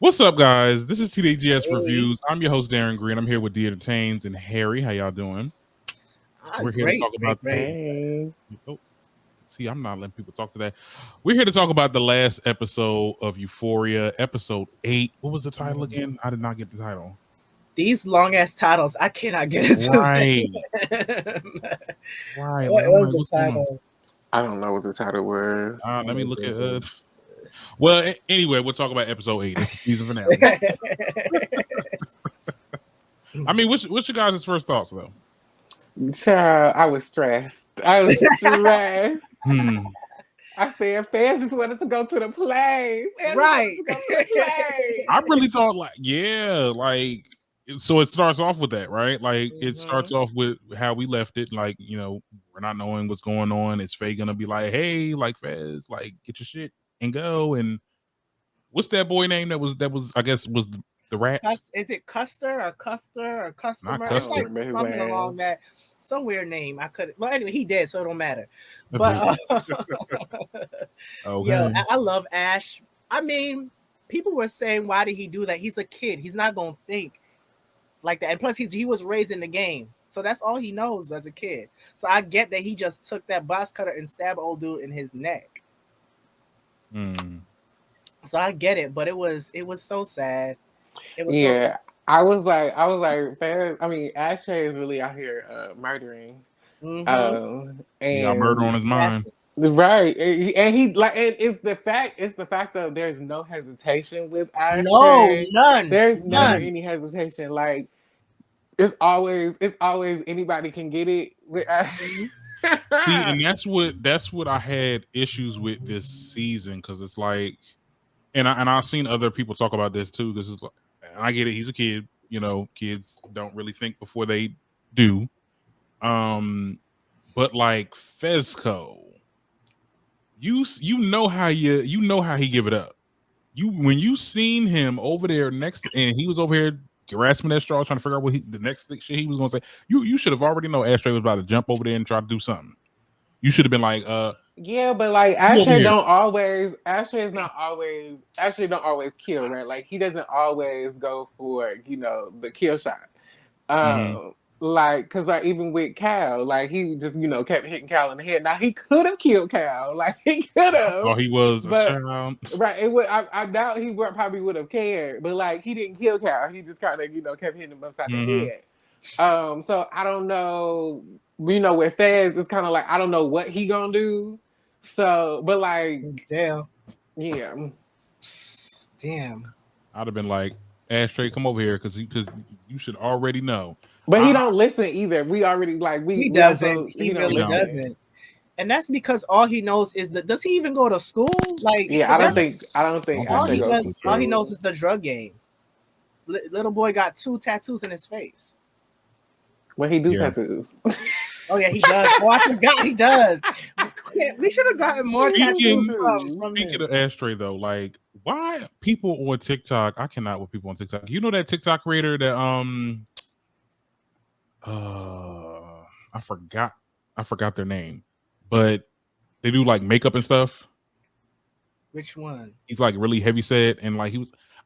What's up, guys? This is TDGS Hey, Reviews. I'm your host, Darren Green. I'm here with D Entertains and Harry. How y'all doing? We're here to great, talk about great, great. Hey. oh, see, I'm not letting people talk today. We're here to talk about the last episode of Euphoria, episode 8. What was the title again? I did not get the title. These long ass titles, I cannot get into Right. them. Right. What Like, I'm was like, the what's going on? title? I don't know what the title was. Let me look at Oh, well, anyway, we'll talk about episode 8. It's the season finale. I mean, what's your guys' first thoughts though? Child, I was stressed. I was stressed. Hmm. I said, fans just wanted to go to the play. Fans Right. just wanted to go to the play. I really thought so it starts off with that, right? Like it Mhm. starts off with how we left it, like, we're not knowing what's going on. Is Faye gonna be like, hey, like Fez, like get your shit and go? And what's that boy name that was I guess was the rat? Is it Custer or Custer or Customer? Not It's Custer. like Remember his something name. along that, some weird name. I could. Well, anyway, he dead, so it don't matter. But Okay. yo, I love Ash. I mean, people were saying, why did he do that? He's a kid. He's not gonna think like that. And plus, he was raised in the game, so that's all he knows as a kid. So I get that he just took that box cutter and stabbed old dude in his neck. Hmm. So I get it, but it was so sad. It was so Yeah. sad. I was like, fans, I mean, Ashay is really out here murdering. Mhm. He got murder on And his mind. right. And he like and it's the fact that there's no hesitation with No, Ashay. none, There's never none. any hesitation. Like it's always anybody can get it with Mhm. See, and that's what I had issues with this season, because it's like, and I've seen other people talk about this too, because it's like, and I get it, he's a kid, kids don't really think before they do. But like Fezco, you know how he give it up. When you seen him over there next, and he was over here grasping that straw, trying to figure out what the next shit he was gonna say. You should have already know Ashtray was about to jump over there and try to do something. You should have been like, yeah, but like you over here. Ashley don't always kill, right? Like he doesn't always go for, the kill shot. Mhm. Like, cause like even with Cal, like he just, kept hitting Cal in the head. Now he could have killed Cal, like he could have. Oh, he was a But child. right, I doubt he probably would have cared, but like he didn't kill Cal. He just kind of, kept hitting him upside the Mhm. head. So I don't know. With Fez, it's kind of like I don't know what he gonna do. So, but like, Damn. yeah, Damn. I'd have been like, Ashtray, come over here, because you should already know. but he don't listen either. We already like He we doesn't. also, He don't really listen. doesn't. And that's because all he knows is that. Does he even go to school? Like, Yeah, I don't think all he Ashley goes does. to All he school. knows is the drug game. Little boy got 2 tattoos in his face. Well, he do Yeah. tattoos. Oh yeah, he does. Oh, I forgot he does. We should have gotten more tattoos from Speaking him. of Ashtray though, like, why people on TikTok? I cannot with people on TikTok. You know that TikTok creator that I forgot their name, but they do like makeup and stuff. Which one? He's like really heavy set, and like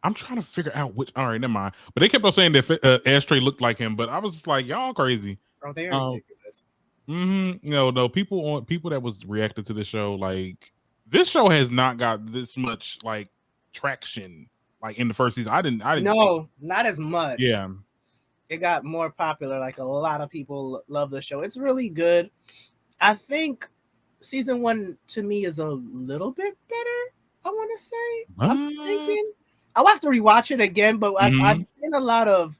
I'm trying to figure out which. All right, never mind. But they kept on saying that Ashtray looked like him, but I was just like, y'all crazy. Oh, they are ridiculous. No, people that was reacted to the show, like, this show has not got this much like traction like in the first season. I didn't No, not as much. Yeah. It got more popular. Like a lot of people love the show. It's really good. I think season 1 to me is a little bit better. I want to say. I'm thinking I'll have to rewatch it again, but I've seen a lot of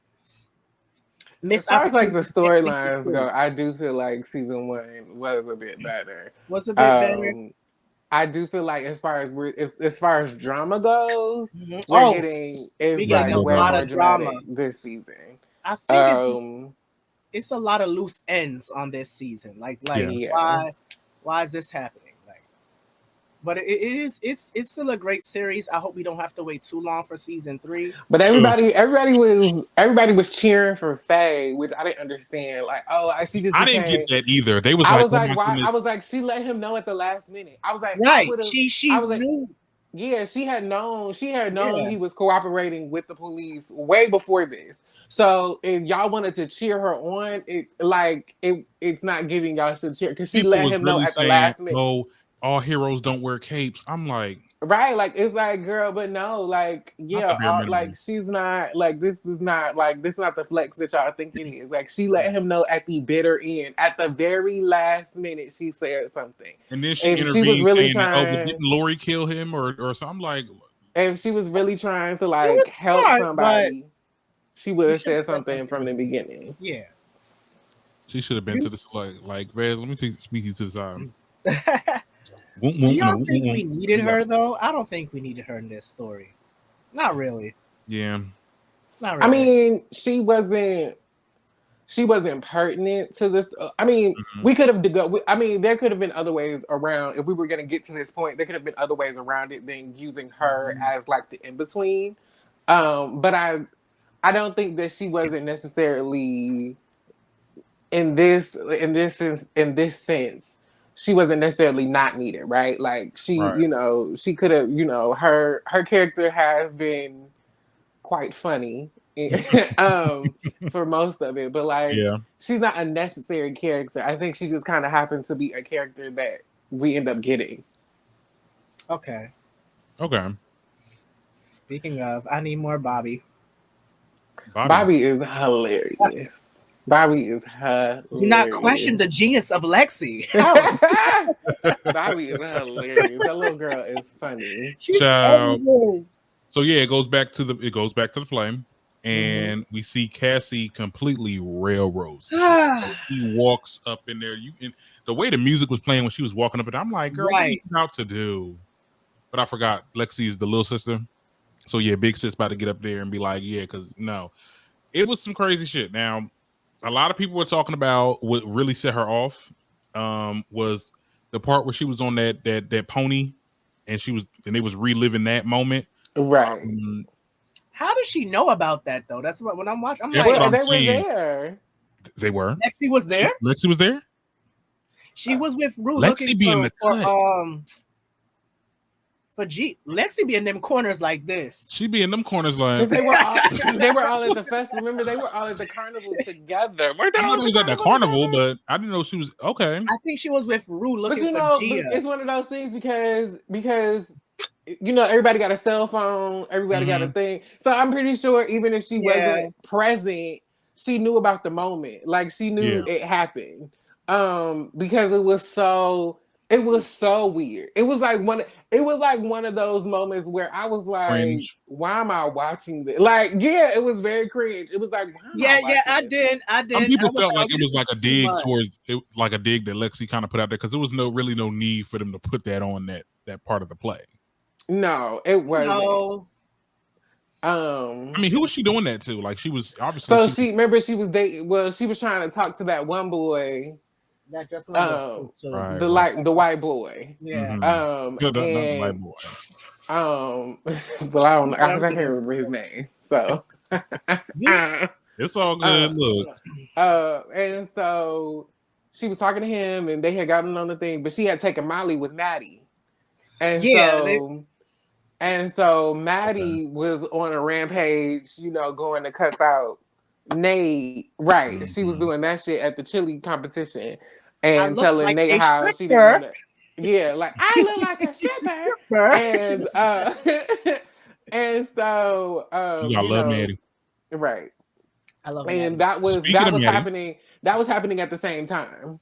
As far as like the storylines go, I do feel like season 1 was a bit better. Was a bit better. I do feel like as far as drama goes, Mhm. we're getting a way lot more of drama this season. I think it's a lot of loose ends on this season. Like Yeah. why is this happening? Like, but it's still a great series. I hope we don't have to wait too long for season 3. But everybody was cheering for Faye, which I didn't understand. Like, she just I didn't get that either. They was I like, was like, why? I was like, she let him know at the last minute. I was like, right. She I was knew. Yeah, she had known Yeah. he was cooperating with the police way before this. So if y'all wanted to cheer her on, it's not giving y'all should cheer because she People let was him know really at the saying, last minute. "Oh, all heroes don't wear capes." I'm like, Right, like it's like, girl, but no, like, not the yeah, bare minimum. like she's not like this is not like this is not the flex that y'all think it is. Like she let him know at the bitter end, at the very last minute, she said something. And then she If she was intervened, really saying that, "Oh, but trying, didn't Lori kill him?" or something. I'm like, if she was really trying to It like was help smart, but somebody, she would you have should said have said something from the beginning. Yeah. she should have been to this like, Vaz, let me speak you to the side. Do y'all think we needed her though? I don't think we needed her in this story. Not really. Yeah. Not I really. mean, she wasn't pertinent to this. I mean, Mhm. we could have I mean, there could have been other ways around if we were going to get to this point. There could have been other ways around it than using her as like the in between. But I don't think that she wasn't necessarily in this sense. She wasn't necessarily not needed, right? Like she, Right. she could have, her character has been quite funny for most of it, but like Yeah. she's not a necessary character. I think she just kind of happens to be a character that we end up getting. Okay. Okay. Speaking of, I need more Bobby. Bobby is hilarious. Bobby is hilarious. Do not question the genius of Lexi. How? Bobby is hilarious. That little girl is funny. She's Child. everything. So yeah, it goes back to the play, and we see Cassie completely railroads. She walks up in there. And the way the music was playing when she was walking up, and I'm like, girl, what are you about to do? But I forgot Lexi is the little sister. So yeah, big sis about to get up there and be like, yeah, because no, it was some crazy shit. Now, a lot of people were talking about what really set her off was the part where she was on that pony, and they was reliving that moment. Right. How does she know about that though? That's what when I'm watching. I'm That's like, what I'm they saying. were there. They were. Lexi was there. Lexi was there. She was with Rue Lexi looking be in the cut. For G. Lexi be in them corners like this. She be in them corners like they were all at the festival. Remember, they were all at the carnival together. I know they was at the carnival, but I didn't know she was okay. I think she was with Rue looking but for Gia. It's one of those things because everybody got a cell phone, everybody got a thing. So I'm pretty sure even if she wasn't present, she knew about the moment. Like she knew it happened. Because it was so weird. It was like one of those moments where I was like, Cringe. why am I watching this? Like, yeah, it was very cringe. It was like, why am I watching this? I did. Some people felt like it was like a dig towards it, like a dig that Lexi kind of put out there because there was really no need for them to put that on that part of the play. No, it wasn't. No. I mean, who was she doing that to? Like, she was obviously. So she was dating. Well, she was trying to talk to that one boy. That just right. The white boy. Yeah. The white boy. Well, I don't know. I can't remember his name. So it's all good. Look. And so she was talking to him, and they had gotten on the thing, but she had taken Molly with Maddie, and so Maddie was on a rampage, going to cuss out Nate. Right, she was doing that shit at the chili competition. And telling like Nate how she didn't want to. Yeah, like I look like a stripper. And so I love Maddie. Right. I love and Maddie. that was happening. That was happening at the same time.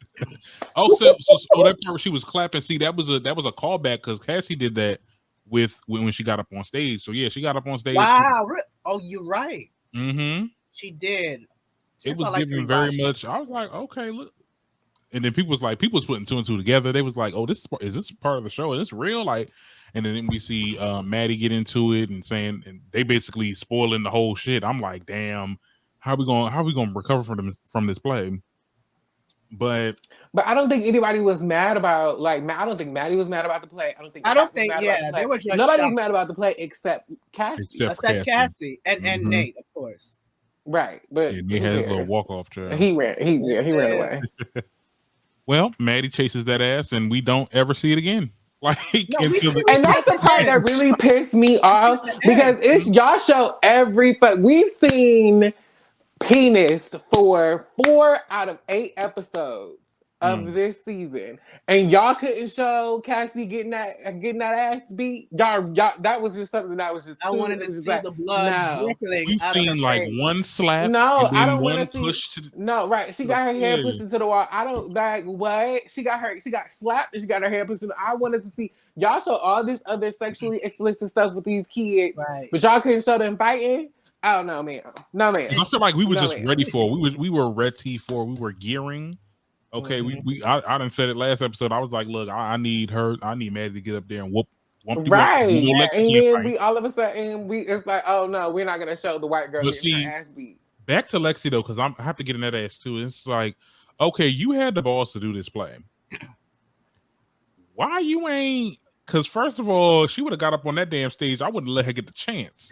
So that part where she was clapping. See, that was a callback because Cassie did that when she got up on stage. So yeah, she got up on stage. Wow. Oh, you're right. Mm-hmm. She did. It was giving very much. I was like, okay, look. And then people was putting two and two together. They was like, oh, is this part of the show? Is this real? Like, and then we see Maddie get into it and saying, and they basically spoiling the whole shit. I'm like, damn, how we gonna recover from this play? But I don't think anybody was mad about I don't think Maddie was mad about the play. They were just nobody was mad about the play except Cassie. Except Cassie and Nate, of course. Right, but he had his little walk off chair. He ran away. Well, Maddie chases that ass, and we don't ever see it again. Like, No, and that's the part that really pissed me off because it's y'all show we've seen penis for 4 out of 8 episodes of this season, and y'all couldn't show Cassie getting that ass beat. Y'all, that was just something that was just. I wanted to see the blood dripping. We've seen like one slap. No, and I don't one want to push see. to No, right? She got her head pushed into the wall. I don't like what she got slapped and she got her head pushed. I wanted to see y'all show all this other sexually explicit stuff with these kids, right? But y'all couldn't show them fighting. I don't know, man. No, man. I feel like we were just ready for it. We were ready for. We were gearing. Okay, I done said it last episode. I was like, look, I need Maddie to get up there and whoop. Right, and then we all of a sudden it's like, oh no, we're not gonna show the white girl getting her ass beat. Back to Lexi though, because I have to get in that ass too. It's like, okay, you had the balls to do this play. Why you ain't? Because first of all, she would have got up on that damn stage. I wouldn't let her get the chance.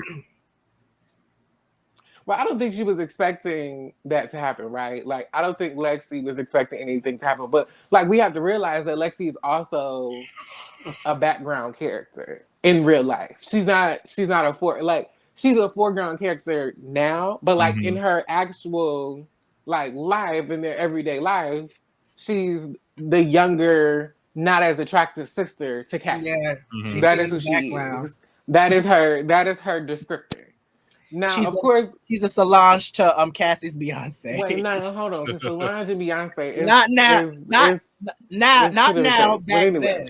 Well, I don't think she was expecting that to happen, right? Like, I don't think Lexi was expecting anything to happen. But, like, we have to realize that Lexi is also a background character in real life. She's not she's a foreground character now, but, like, in her actual, like, life, in their everyday life, she's the younger, not as attractive sister to Cassie. Yeah. That is who she is. That is her descriptor. Now, of course, she's a Solange to Cassie's Beyonce. Wait, no, hold on. Because Solange and Beyonce is not now. Back then.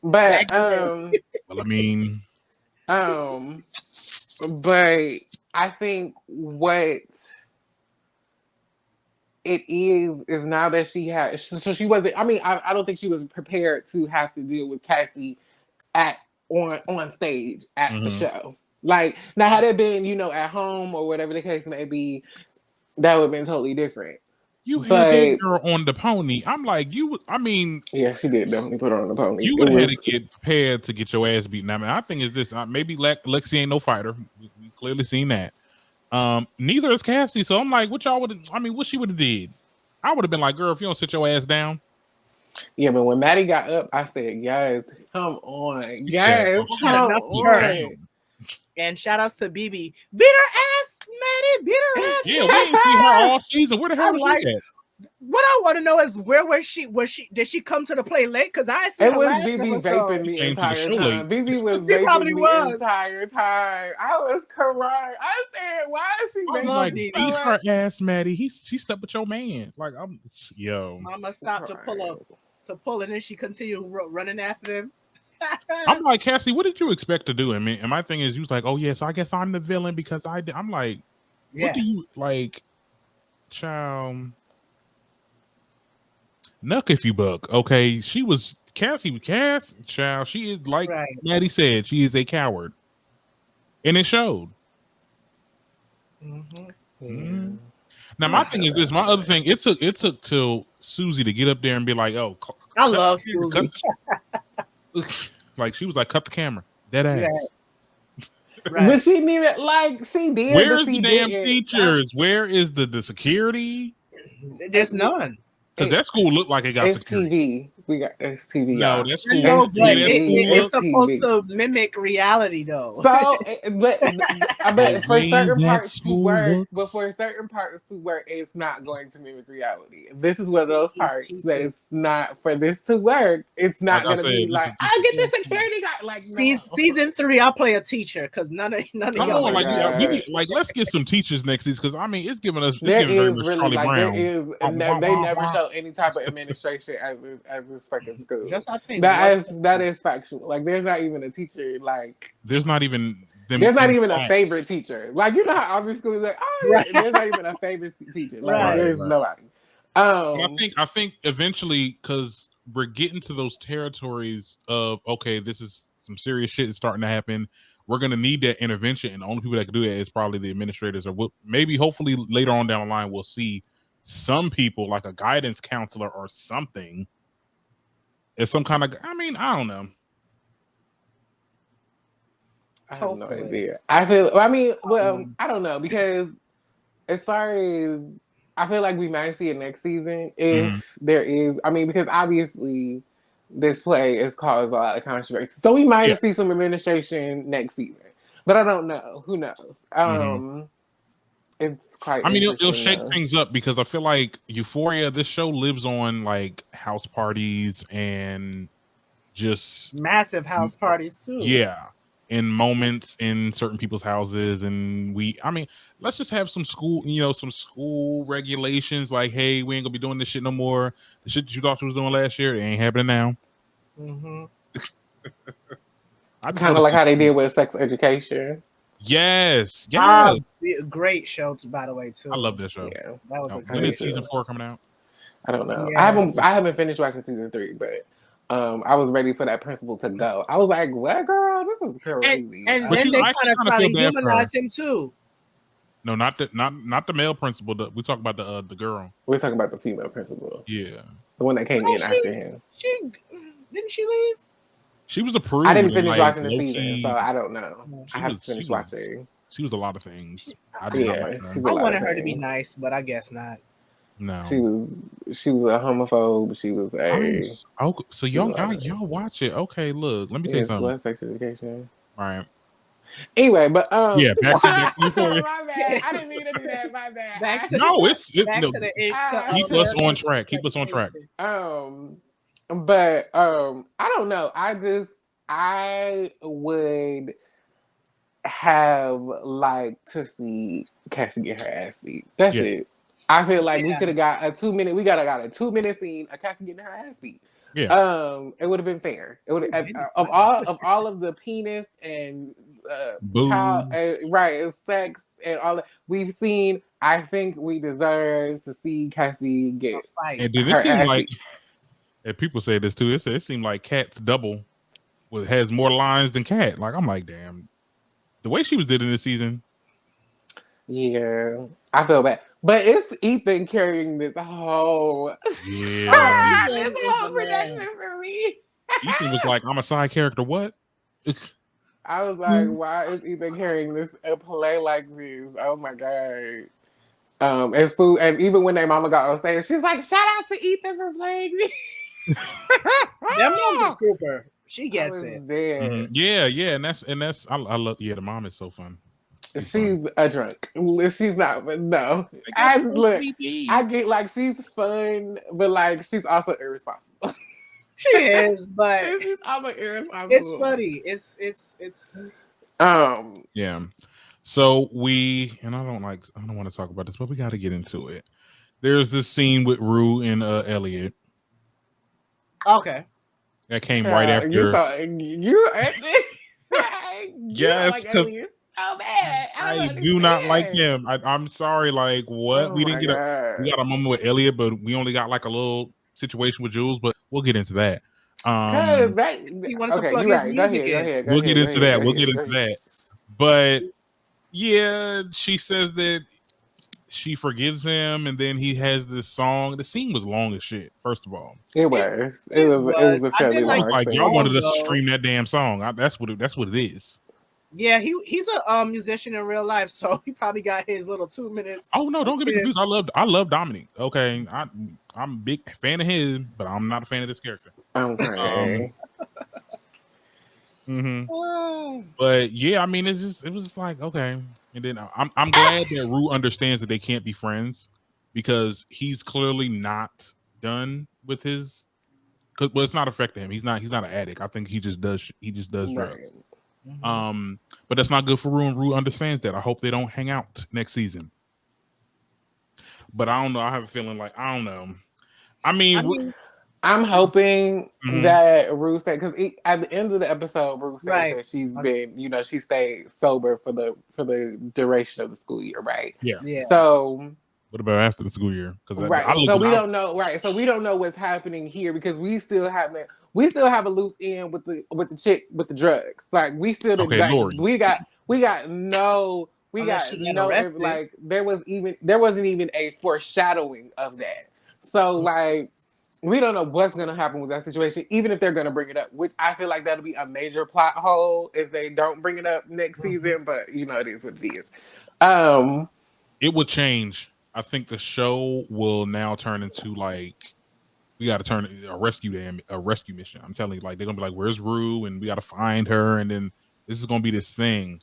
But well, I mean, but I think what it is now that she has, so she wasn't. I mean, I don't think she was prepared to have to deal with Cassie on stage at the show. Like, now, had it been, at home or whatever the case may be, that would have been totally different. You had that girl on the pony. I'm like, yeah, she did definitely put her on the pony. You would have to get prepared to get your ass beaten. I mean, I think it's this. Maybe Lexi ain't no fighter. We clearly seen that. Neither is Cassie. So I'm like, what she would have did? I would have been like, girl, if you don't sit your ass down. Yeah, but when Maddie got up, I said, yes, come on. Yes, come on. And shout outs to BB. Beat her ass, Maddie. Beat her ass. Yeah, we ain't seen her all season. Where the hell was she at? What I want to know is where was she? Did she come to the play late? Because I see it was BB vaping the entire time. BB was vaping the entire time. I was crying. I said, "Why is she vaping?" Like, beat her ass, Maddie. She slept with your man. Like, Mama stopped to pull, and then she continued running after him. I'm like, Cassie, what did you expect to do? I mean, and my thing is, you was like, oh yeah, so I guess I'm the villain because I'm like, what do you like, child? Nuck if you buck. Okay, Cassie, child. She is like Maddie said, she is a coward, and it showed. Now my thing is this. My other thing, it took till Susie to get up there and be like, oh, I love Susie. Like, she was like, cut the camera. Dead ass. Right. But she didn't even, she did. Where's the damn teachers? Where is the security? There's none. Because that school looked like it got security. TV. We got STV. No, that school. It's supposed to mimic reality, though. So, but for certain parts to work, it's not going to mimic reality. This is one of those parts that is not for this to work. It's not going to be like, I get the security guard. Like, no. Season 3, I'll play a teacher because none of y'all. Let's get some teachers next season because I mean, it's giving us. There is really they never show any type of administration as this fucking school. Just I think that is factual. Like, there's not even a teacher. Like, there's not even a favorite teacher. Like, you know how all these schools like, there's not even a favorite teacher. Like, there's nobody. I think eventually, because we're getting to those territories of, okay, this is some serious shit is starting to happen. We're gonna need that intervention, and the only people that can do that is probably the administrators, or maybe hopefully later on down the line we'll see some people like a guidance counselor or something. It's some kind of, I don't know. I have no idea. I don't know, because as far as, I feel like we might see it next season if there is, because obviously this play has caused a lot of controversy. So we might see some administration next season. But I don't know. Who knows? It's quite. I mean, it'll shake things up because I feel like Euphoria, this show lives on like house parties and just massive house parties too. Yeah, in moments in certain people's houses, and let's just have some school, some school regulations. Like, hey, we ain't gonna be doing this shit no more. The shit that you thought you was doing last year, it ain't happening now. Mm-hmm. Kind of like how they did with sex education. Yes. Great show, by the way, too. I love that show. Yeah, that was when is season 4 coming out? I don't know. Yeah. I haven't finished watching season 3, but I was ready for that principal to go. I was like, "What, girl? This is crazy." And then they kind of try to humanize him too. No, not the male principal. We talk about the girl. We're talking about the female principal. Yeah, the one that came in after him. Didn't she leave? She was approved. I didn't finish watching the season, so I don't know. I have to finish watching. She was a lot of things. I wanted her to be nice, but I guess not. No, she was a homophobe. She was a. So y'all watch it? Okay, look, let me tell you something. Sex education. All right. Anyway, but yeah, back to my bad. I didn't mean to do that. My bad. Keep us on track. Keep us on track. But I don't know. I would have liked to see Cassie get her ass beat. That's it. I feel like we could have got a 2-minute. We got a 2-minute scene of Cassie getting her ass beat. Yeah. It would have been fair. It would of all of the penis and child, right, sex and all that we've seen. I think we deserve to see Cassie get a fight. And did it seem like? And people say this too. It seemed like Kat's double has more lines than Kat. Like, I'm like, damn, the way she was did in this season. Yeah, I feel bad, but it's Ethan carrying this whole this whole production for me. Ethan was like, I'm a side character. What? I was like, why is Ethan carrying this a play like this? Oh my god. And even when their mama got on stage, she's like, shout out to Ethan for playing me. That mom's a scooper. She gets it. Mm-hmm. Yeah, and that's I love. Yeah, the mom is so fun. She's a drunk. She's not, but no. I get like she's fun, but like she's also irresponsible. She is, but she's also irresponsible. It's funny. It's yeah. So I don't want to talk about this, but we got to get into it. There's this scene with Rue and Elliot. Okay. That came right after. Yes, because I do not like him. I'm sorry. Like, what? We didn't we got a moment with Elliot, but we only got like a little situation with Jules. But we'll get into that. We'll get into that. But yeah, she says that she forgives him, and then he has this song. The scene was long as shit. First of all, it was a fairly long. Like y'all wanted us to stream that damn song. That's what it is. Yeah, he's a musician in real life, so he probably got his little 2 minutes. Oh no, don't get me confused. I love Dominic. Okay, I'm a big fan of his, but I'm not a fan of this character. Okay. But yeah, I mean, it was like okay, and then I'm glad that Rue understands that they can't be friends because he's clearly not done with his. Well, it's not affecting him. He's not an addict. I think he just does drugs. But that's not good for Rue, and Rue understands that. I hope they don't hang out next season. But I don't know. I have a feeling like I don't know. I mean I'm hoping that Rue said because at the end of the episode, Rue said that she's been, she stayed sober for the duration of the school year, right? Yeah. So what about after the school year? Because we don't know. Right. So we don't know what's happening here because we still have a loose end with the chick with the drugs. Like we still we got no like there wasn't even a foreshadowing of that. So like we don't know what's gonna happen with that situation, even if they're gonna bring it up, which I feel like that'll be a major plot hole if they don't bring it up next season, but it is what it is. It will change. I think the show will now turn into like we got to turn a rescue mission. I'm telling you, like they're gonna be like, "Where's Rue?" and we got to find her, and then this is gonna be this thing.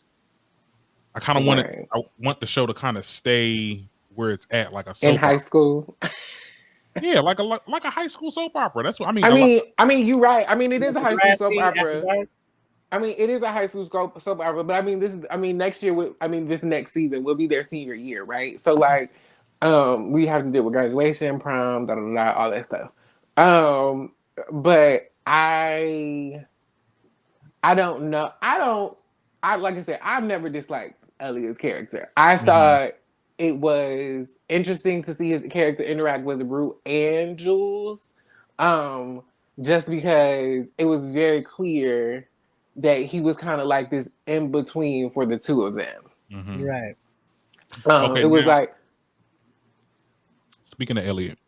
I kind of I want the show to kind of stay where it's at, like a soap in high school. Yeah, like a high school soap opera. That's what I mean. I mean, you're right. I mean, it is a high school soap opera. Dark. I mean, it is a high school soap opera, but I mean, next year. This next season will be their senior year, right? So like, we have to deal with graduation, prom, all that stuff. But I don't know. Like I said, I've never disliked Elliot's character. I thought it was interesting to see his character interact with Rue and Jules. Just because it was very clear that he was kind of like this in between for the two of them. Mm-hmm. Right. It was like, speaking of Elliot,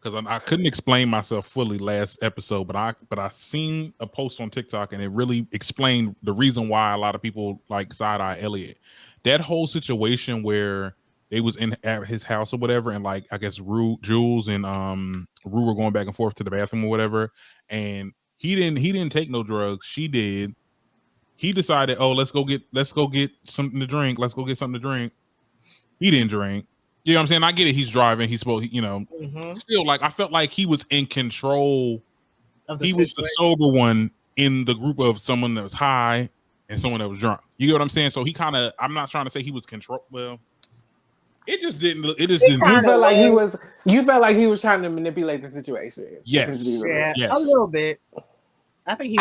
because I couldn't explain myself fully last episode, but I seen a post on TikTok and it really explained the reason why a lot of people like side eye Elliot. That whole situation where they was at his house or whatever, and like I guess Jules and Rue were going back and forth to the bathroom or whatever, and he didn't take no drugs. She did. He decided, oh, let's go get something to drink. Let's go get something to drink. He didn't drink. You know what I'm saying? I get it. He's driving. He's supposed, still like I felt like he was in control. He was the sober one in the group of someone that was high and someone that was drunk. You get what I'm saying? So he kind of, I'm not trying to say he was control. Well, it just didn't. It just didn't. You felt like he was. You felt like he was trying to manipulate the situation. Yes, yes. A little bit. I think he.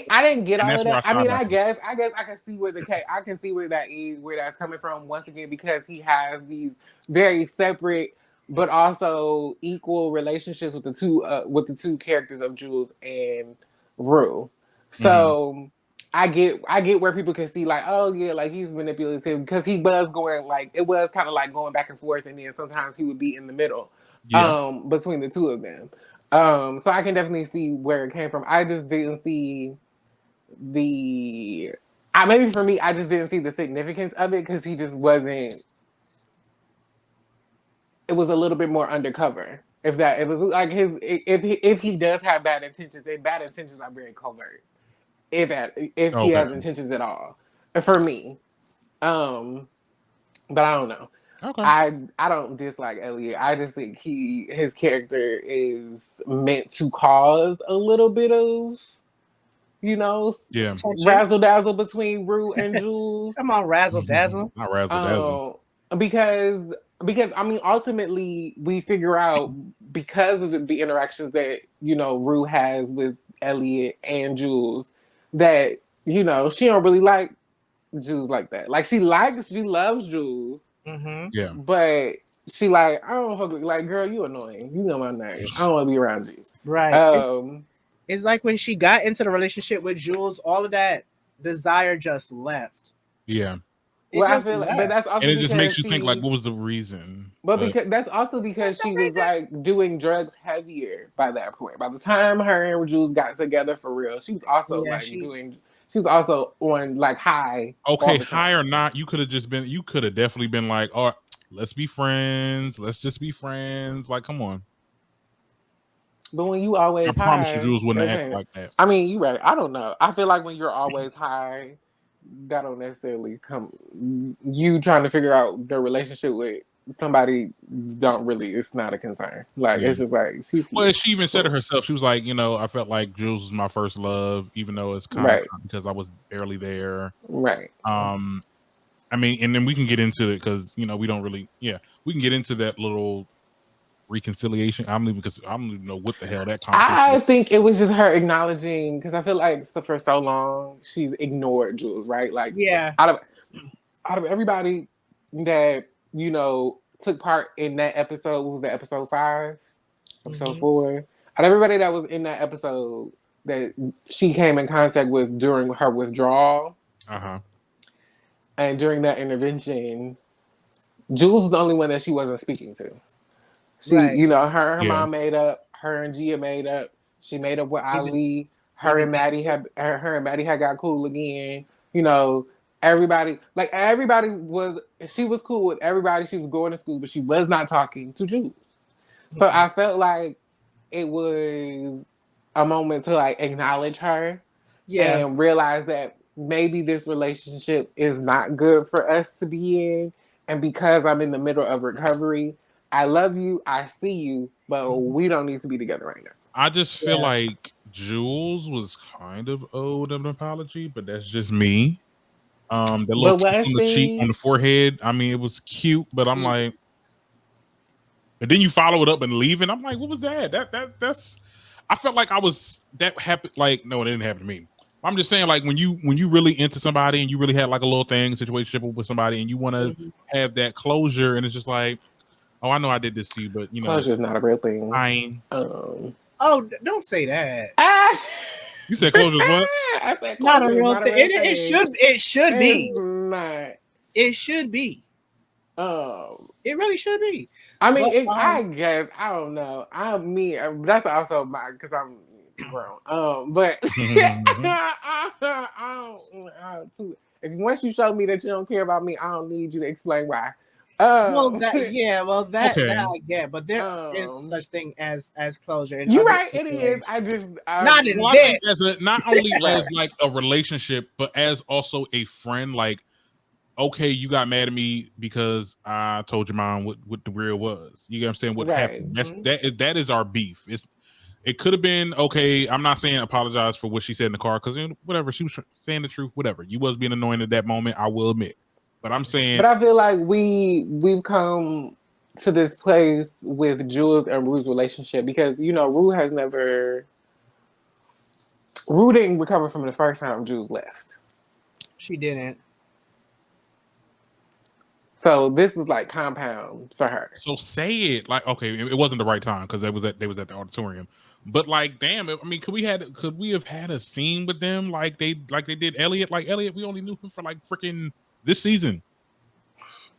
I didn't get all of that. I mean, I guess I can see where I can see where that is, where that's coming from. Once again, because he has these very separate but also equal relationships with the two characters of Jules and Rue. So I get where people can see like, oh yeah, like he's manipulative because he was going like it was kind of like going back and forth, and then sometimes he would be in the middle, between the two of them. So I can definitely see where it came from. I just didn't see maybe for me, I just didn't see the significance of it because he just wasn't. It was a little bit more undercover. If it was like if he does have bad intentions, and bad intentions are very covert. If he has intentions at all, for me, but I don't know. Okay. I don't dislike Elliot. I just think his character is meant to cause a little bit of, razzle dazzle between Rue and Jules. Come on, razzle dazzle. Not razzle dazzle. Because I mean, ultimately we figure out because of the interactions that Rue has with Elliot and Jules that she don't really like Jules like that. Like she loves Jules. Mm-hmm. Yeah, but she like I don't fuck with like girl, you annoying. You know my name. I don't want to be around you. Right. It's like when she got into the relationship with Jules, all of that desire just left. Yeah. I feel like, but that's also and it just makes you think like, what was the reason? But because that's also because she was like doing drugs heavier by that point. By the time her and Jules got together for real, she was also She was also on like high. Okay, high or not, you could have definitely been like, all right, let's be friends. Let's just be friends. Like, come on. But when you always I promise you, Jules wouldn't act like that. I mean, you're right. I don't know. I feel like when you're always high, that don't necessarily come. You trying to figure out the relationship with somebody it's not a concern. Like it's just like she even said it herself. She was like, I felt like Jules was my first love, even though it's kind of because I was barely there. Right. I mean, and then we can get into it because we don't really we can get into that little reconciliation. I don't even know what the hell that I think it was just her acknowledging because I feel like for so long she's ignored Jules, right? Like out of everybody that took part in that episode. What was that, episode 5? Episode 4? Out of everybody that was in that episode that she came in contact with during her withdrawal, and during that intervention, Jules was the only one that she wasn't speaking to. She, her mom made up. Her and Gia made up. She made up with Ali. Her and Maddie had got cool again. Everybody she was cool with everybody. She was going to school, but she was not talking to Jules. So I felt like it was a moment to like acknowledge her Yeah. and realize that maybe this relationship is not good for us to be in. And because I'm in the middle of recovery, I love you, I see you, but we don't need to be together right now. I just feel like Jules was kind of owed an apology, but that's just me. The little kiss on the cheek, on the forehead. I mean, it was cute, but I'm like, and then you follow it up and leave, and I'm like, what was that? That's. I felt like that happened. Like, no, it didn't happen to me. I'm just saying, like, when you really into somebody and you really had like a little thing, situation with somebody, and you want to have that closure, and it's just like, oh, I know I did this to you, but you know, closure is not a real thing. Oh, don't say that. You said closure is what? I said not a real thing. It should be. Not. It should be. It really should be. I mean, I guess I don't know. That's also mine because I'm grown. But once you show me that you don't care about me, I don't need you to explain why. That I get, but there is such thing as closure. You're right, it is. Not in this. Not only as like a relationship, but as also a friend. Like, okay, you got mad at me because I told your mom what the real was. You get what I'm saying? What happened? That is our beef. It could have been okay. I'm not saying apologize for what she said in the car because whatever, she was saying the truth. Whatever, you was being annoying at that moment. I will admit. But I'm saying, but I feel like we've come to this place with Jules and Rue's relationship because Rue didn't recover from the first time Jules left. She didn't. So this is like compound for her. So say it like, okay, it wasn't the right time because they was at the auditorium. But like, damn, I mean, could we have had a scene with them like they did Elliot? Like Elliot, we only knew him for like freaking this season.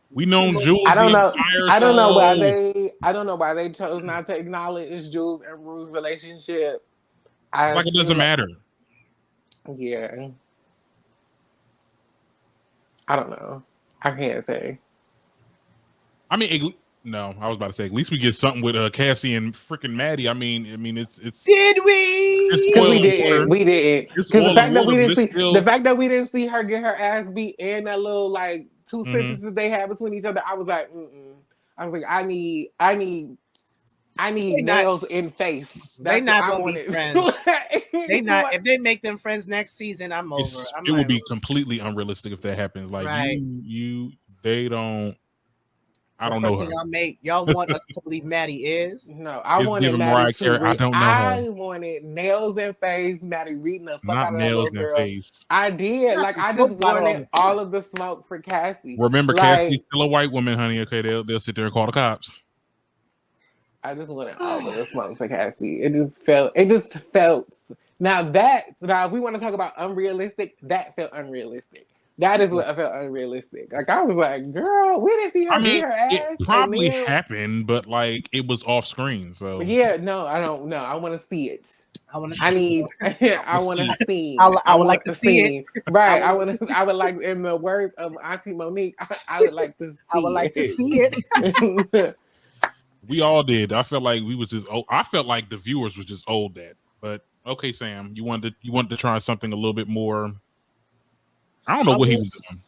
We known Jules. I don't know why they chose not to acknowledge Jules and Rue's relationship. Like it doesn't matter. Yeah. I don't know. I can't say. I mean, no, I was about to say at least we get something with Cassie and freaking Maddie. I mean, it's. Did we? We didn't. Because the fact that we didn't see her get her ass beat and that little like 2 sentences they had between each other, I was like, I was like, I need nails in face. They not gonna be friends. They not. If they make them friends next season, I'm over. It would be completely unrealistic if that happens. Like they don't. I don't know her. Y'all want us to believe Maddie is? No, I wanted Maddie to read. I don't know her. I wanted nails in face, Maddie reading the fuck out of that little girl. Face. I did. Like I just wanted all of the smoke for Cassie. Remember, Cassie's still a white woman, honey. Okay, they'll sit there and call the cops. I just wanted all of the smoke for Cassie. It just felt. Now if we want to talk about unrealistic, that felt unrealistic. That is what I felt unrealistic. Like I was like, girl, we didn't see her beat her ass. It probably happened, but like it was off screen. So yeah, no, I don't know. I want to see it. I want to see. I would like to see it. Right. I would like, in the words of Auntie Monique, I would like to see I would like to see it. We all did. I felt like we was just old. I felt like the viewers was just old that. But okay, Sam, you wanted to try something a little bit more. I don't know what he was doing.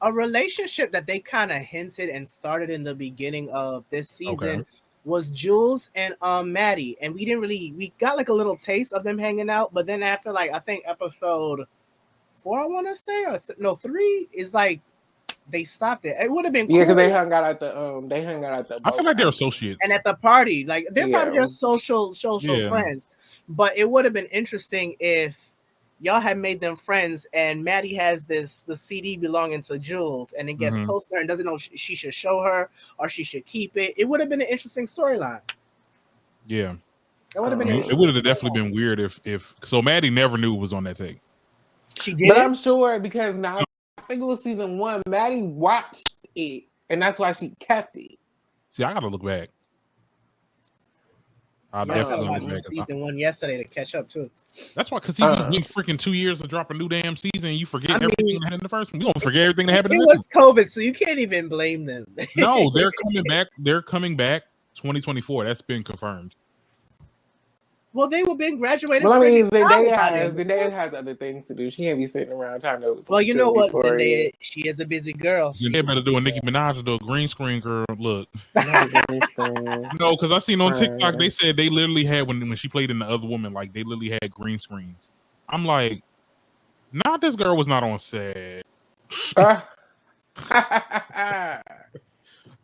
A relationship that they kind of hinted and started in the beginning of this season was Jules and Maddie, and we got like a little taste of them hanging out, but then after like I think episode 4, I want to say, or 3 is like they stopped it. It would have been cool. because they hung out at the I feel like they're associates, and at the party, like they're probably just social friends. But it would have been interesting if y'all had made them friends, and Maddie has the CD belonging to Jules, and it gets close to her and doesn't know she should show her or she should keep it. It would have been an interesting storyline. Yeah, it would have been. It would have definitely been weird if so. Maddie never knew it was on that tape. She did, but I'm sure because now I think it was season 1. Maddie watched it, and that's why she kept it. See, I gotta look back. I definitely watched season 1 yesterday to catch up too. That's why, because he was freaking 2 years to drop a new damn season, and you forget everything that happened in the first one. You don't forget everything that happened in this one. It was COVID, so you can't even blame them. No, they're coming back. They're coming back 2024. That's been confirmed. Well, they were being graduated. Well, I mean, Zendaya Zendaya has other things to do. She can't be sitting around trying to. Well, you know what, Zendaya? She is a busy girl. Zendaya better do a Nicki Minaj or do a green screen girl. Look, no, because I seen on TikTok they said they literally had when she played in The Other Woman, like they literally had green screens. I'm like, nah, this girl was not on set.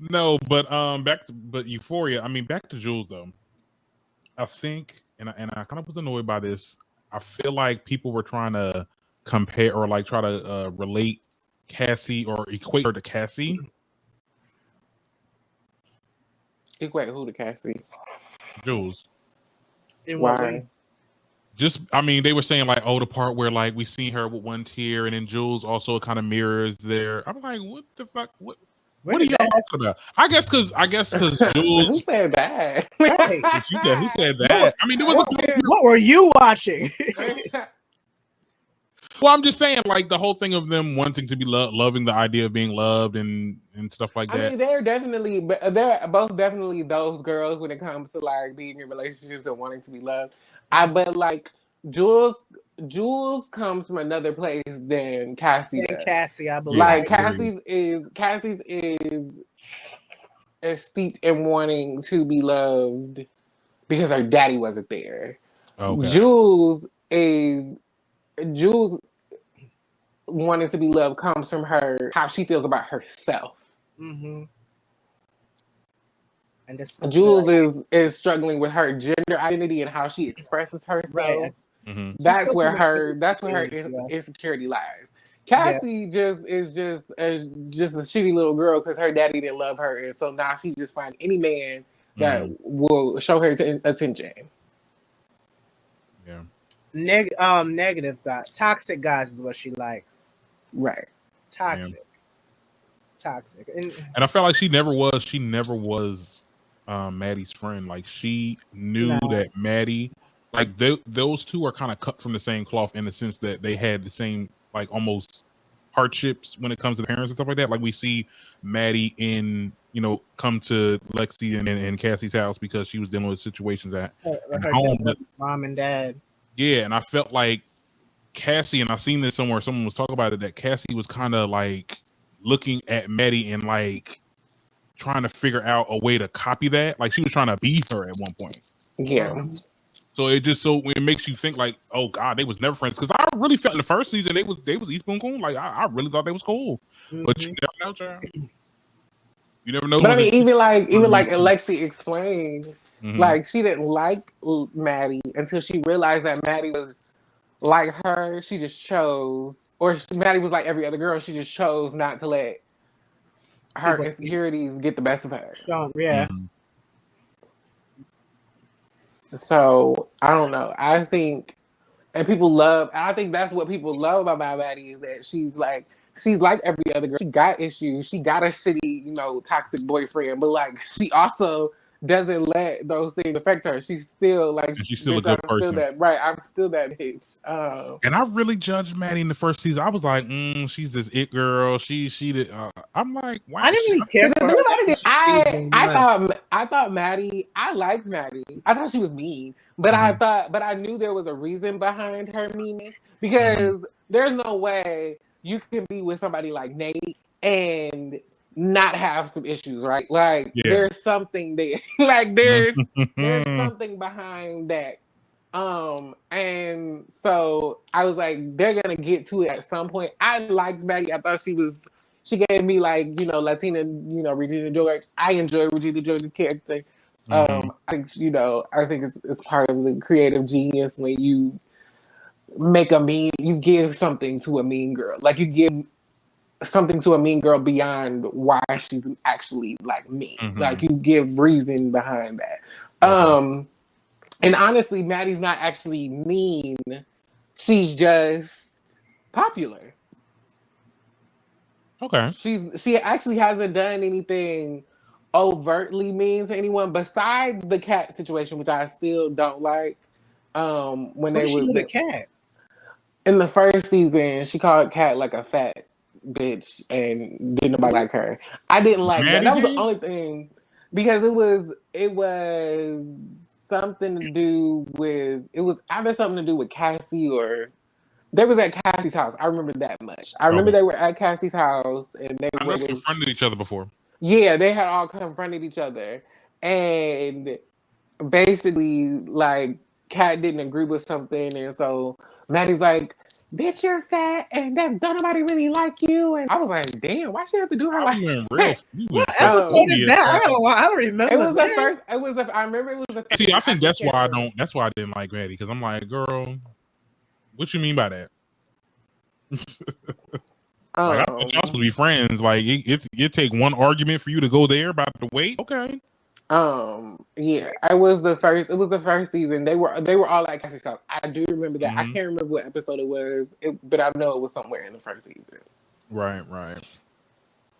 No, but Euphoria. I mean, back to Jules though. I think, and I kind of was annoyed by this. I feel like people were trying to compare or like try to relate Cassie or equate her to Cassie. Equate who to Cassie? Jules. Why? Just, I mean, they were saying like, oh, the part where like we see her with one tear, and then Jules also kind of mirrors there. I'm like, what the fuck? What are y'all talking about? I guess because Jules. Who said that? Who said that? I mean, there was what were you watching? Well, I'm just saying, like the whole thing of them wanting to be loving the idea of being loved and stuff like that. I mean, they're both definitely those girls when it comes to like being in relationships and wanting to be loved. But like Jules comes from another place than Cassie does. Cassie, I believe. Like Cassie's is steeped in wanting to be loved because her daddy wasn't there. Okay. Jules wanting to be loved comes from her how she feels about herself. Mm-hmm. And Jules is struggling with her gender identity and how she expresses herself. Right. Mm-hmm. That's where her insecurity lies. Cassie is just a shitty little girl because her daddy didn't love her, and so now she just finds any man that will show her attention. Yeah. Negative guys, toxic guys is what she likes. Right. Toxic. And I felt like she never was Maddie's friend. Like she knew that Maddie, like those two are kind of cut from the same cloth in the sense that they had the same like almost hardships when it comes to parents and stuff like that. Like we see Maddie come to Lexi and Cassie's house because she was dealing with situations at home. Mom and dad. Yeah, and I felt like Cassie, and I seen this somewhere, someone was talking about it, that Cassie was kind of like looking at Maddie and like trying to figure out a way to copy that. Like she was trying to be her at one point. Yeah. So it makes you think like, oh God, they was never friends. Because I really felt in the first season they was East Boone cool. Like I really thought they was cool. Mm-hmm. But you never know, child. You never know. But I mean, even like Alexi explained, like she didn't like Maddie until she realized that Maddie was like her. She just chose, or Maddie was like every other girl. She just chose not to let her insecurities get the best of her. Yeah. Mm-hmm. So I don't know. I think that's what people love about Maddie is that she's like every other girl. She got issues. She got a shitty, toxic boyfriend, but like she also doesn't let those things affect her. She's still like she's still a good person. I'm still that bitch. And I really judged Maddie in the first season. I was like, she's this it girl. She did. I'm like, wow. I didn't really care for her. I thought Maddie. I liked Maddie. I thought she was mean, but I knew there was a reason behind her meanness because there's no way you can be with somebody like Nate and not have some issues, right? Like there's something there. Like there's something behind that. And so I was like, they're gonna get to it at some point. I liked Maddie. I thought she gave me like, Latina, Regina George. I enjoy Regina George's character. I think it's part of the creative genius when you you give something to a mean girl. Like you give something to a mean girl beyond why she's actually like mean. Like you give reason behind that. And honestly, Maddie's not actually mean. She's just popular. Okay. She actually hasn't done anything overtly mean to anyone besides the cat situation, which I still don't like. When they were the cat in the first season, she called Cat like a fat bitch, and didn't nobody like her. I didn't like that. That was the only thing because it was something to do with Cassie or they was at Cassie's house. I remember that much. I remember they were at Cassie's house and they confronted each other before. Yeah, they had all confronted each other. And basically, like, Kat didn't agree with something, and so Maddie's like, "Bitch, you're fat, and don't nobody really like you." And I was like, "Damn, why she have to do her like that?" What episode is that? I don't remember. It was the first. It was. I remember it was the first. See, I think that's why I don't. That's why I didn't like Maddie, because I'm like, girl, what you mean by that? Like, I thought y'all supposed to be friends. Like, it take one argument for you to go there about the weight. Okay. Yeah, it was the first season. They were all at Cassie's house. I do remember that. I can't remember what episode it was, but I know it was somewhere in the first season. Right.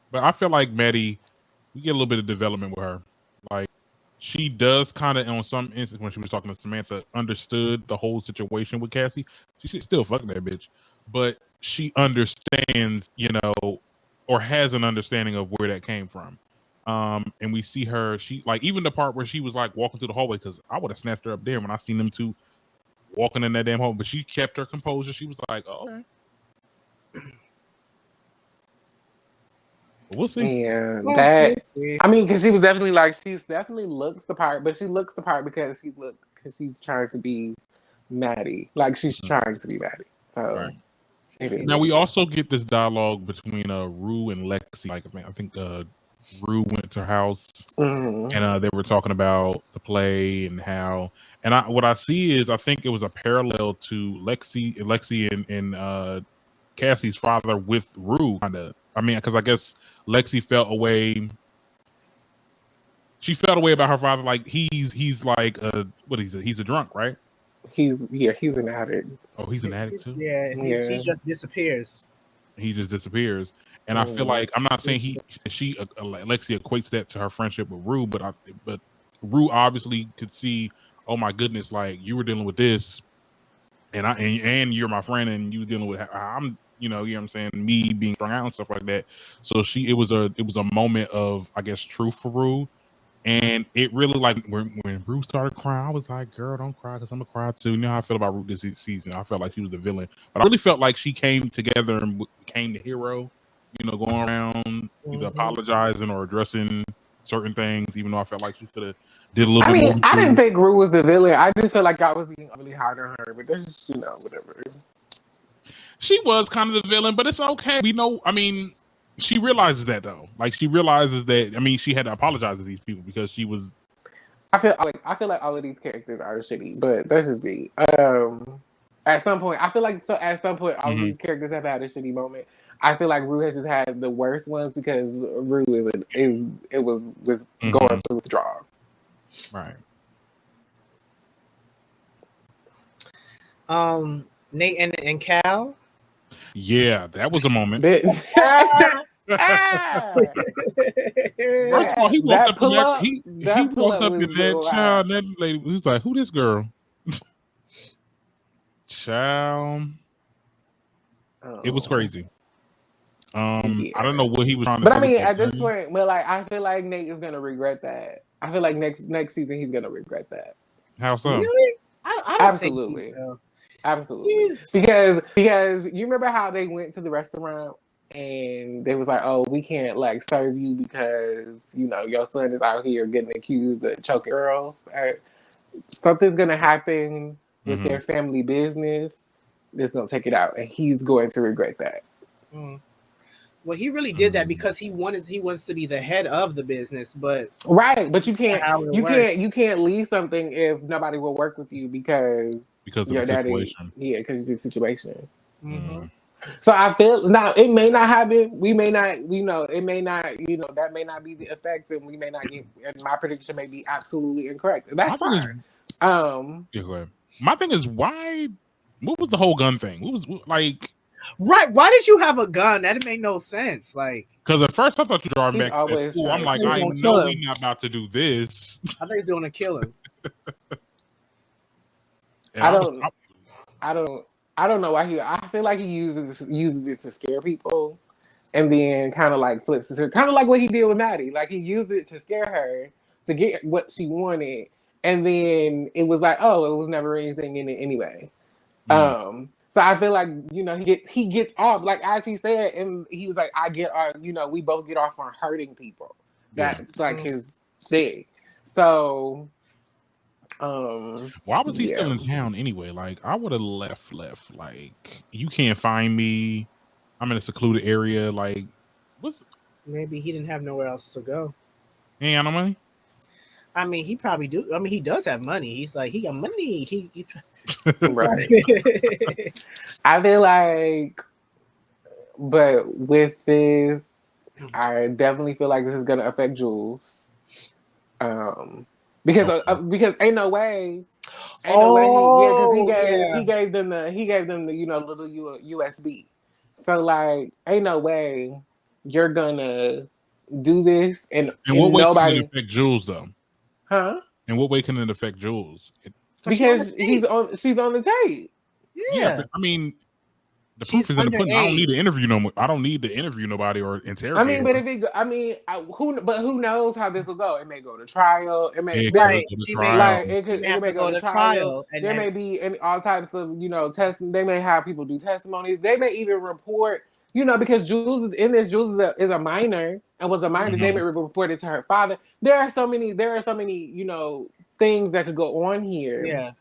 But I feel like Maddie, we get a little bit of development with her. Like, she does kind of, on some instance, when she was talking to Samantha, understood the whole situation with Cassie. She still fucking that bitch, but she understands, or has an understanding of where that came from. And we see her, she like, even the part where she was like walking through the hallway, because I would have snatched her up there when I seen them two walking in that damn hallway, but she kept her composure. She was like, oh, okay. We'll see. Yeah, I mean, because she was definitely like, she definitely looks the part, but she looks the part because she's trying to be Maddie. Like, she's trying to be Maddie. So now we also get this dialogue between Rue and Lexi. Like, I think Rue went to her house and they were talking about the play and how. And what I see is, I think it was a parallel to Lexi and Cassie's father with Rue, kind of. I mean, because I guess Lexi felt away. She felt away about her father. Like, he's like he's a drunk, right? He's an addict. Oh, he's an addict too. Yeah, he just disappears. He just disappears, and I feel like, I'm not saying Lexi equates that to her friendship with Rue, but Rue obviously could see, oh my goodness, like, you were dealing with this, and you're my friend, and you were dealing with I'm. You know what I'm saying? Me being strung out and stuff like that. So it was a moment of, I guess, truth for Rue. And it really, like, when Rue started crying, I was like, girl, don't cry, because I'm going to cry too. You know how I feel about Rue this season. I felt like she was the villain. But I really felt like she came together and became the hero, going around either apologizing or addressing certain things, even though I felt like she could have did a little bit more. I didn't think Rue was the villain. I just felt like I was being really hard on her. But that's, whatever. She was kind of the villain, but it's okay. We know, I mean, she realizes that, though. Like, she realizes that, I mean, she had to apologize to these people because she was. I feel like all of these characters are shitty, but that's just me. At some point, all of these characters have had a shitty moment. I feel like Rue has just had the worst ones because Rue was going through withdrawal. Right. Nate and Cal. Yeah, that was a moment. First of all, he walked up in that. He walked up in that child. And that lady was like, "Who this girl?" Child, it was crazy. I don't know what he was trying to. But I mean, at this point, I feel like Nate is gonna regret that. I feel like next season he's gonna regret that. How so? Really? I don't Absolutely. think Absolutely. Yes. Because you remember how they went to the restaurant and they was like, oh, we can't like serve you because, your son is out here getting accused of choking girls. Something's going to happen with their family business that's going to take it out. And he's going to regret that. Well, he really did that because he wants to be the head of the business, but but you can't leave something if nobody will work with you because of the situation. Because of the situation. So I feel now it may not happen. We may not, it may not, that may not be the effect, and we may not get. And my prediction may be absolutely incorrect. That's fine. Go ahead. My thing is, why? What was the whole gun thing? What was like? Right? Why did you have a gun? That made no sense. Like, because at first I thought you were driving back. I'm like, I know we're not about to do this. I think he's going to kill him. I don't know why I feel like he uses it to scare people, and then kind of like flips it, kind of like what he did with Maddie. Like, he used it to scare her to get what she wanted, and then it was like, oh, it was never anything in it anyway. Mm. So I feel like, you know, he gets off, like as he said, and he was like, you know, we both get off on hurting people. That's like his thing. So why was he still in town anyway? Like, I would have left. Like, you can't find me. I'm in a secluded area. Like, what's? Maybe he didn't have nowhere else to go. He ain't got no money. I mean, he probably do. I mean, he does have money. He's like, he got money. He right. I feel like, but with this, I definitely feel like this is gonna affect Jules. Because ain't no way. Because he gave them the you know little USB. So like ain't no way you're gonna do this and what way nobody can it affect Jules though? Huh? In what way can it affect Jules? Because she's on the tape. Yeah, but, I mean, the proof is in the pudding. I don't need to interview I don't need to interview nobody or interrogate. I mean, but who knows how this will go? It may go to trial. It may it may go to trial. And there may be all types of tests. They may have people do testimonies. They may even report. Because Jules is a minor and was a minor. They may report it to her father. There are so many things that could go on here. Yeah.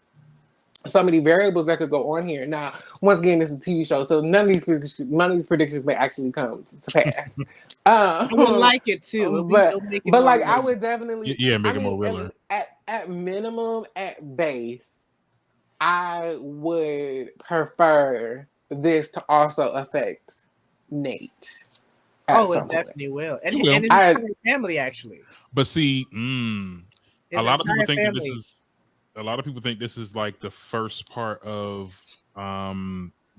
So many variables that could go on here. Now, once again, it's a TV show, so none of these predictions may actually come to pass. I would like it too, but like I would definitely, make it more realer. At minimum, at base, I would prefer this to also affect Nate. Oh, it definitely will, and his entire family actually. But see, a lot of people think that this is. A lot of people think this is like the first part of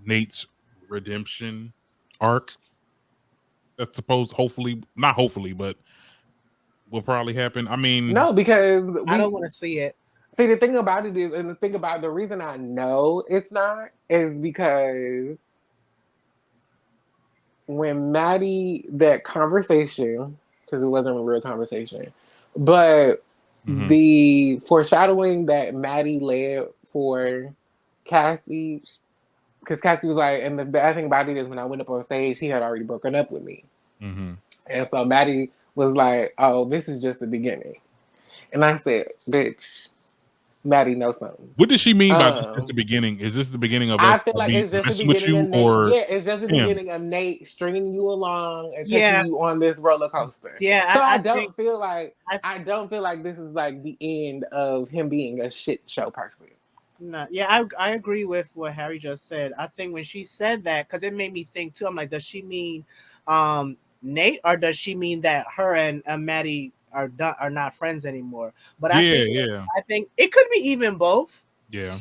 Nate's redemption arc. That's not hopefully, but will probably happen. I mean, no, because I don't want to see it. See, the thing about it is, and the reason I know it's not is because when Maddie, that conversation, because it wasn't a real conversation, but the foreshadowing that Maddie led for Cassie, because Cassie was like, and the bad thing about it is when I went up on stage, he had already broken up with me. And so Maddie was like, oh, this is just the beginning. And I said, bitch, Maddie knows something. What does she mean by this is the beginning? Is this the beginning of us? I feel like it's just the beginning of Nate. It's just the beginning of Nate stringing you along and taking you on this roller coaster. Yeah, so I don't feel like this is like the end of him being a shit show person. No, yeah, I agree with what Harry just said. I think when she said that, because it made me think too. I'm like, does she mean Nate, or does she mean that her and Maddie are not friends anymore? But I think it could be even both. Yeah.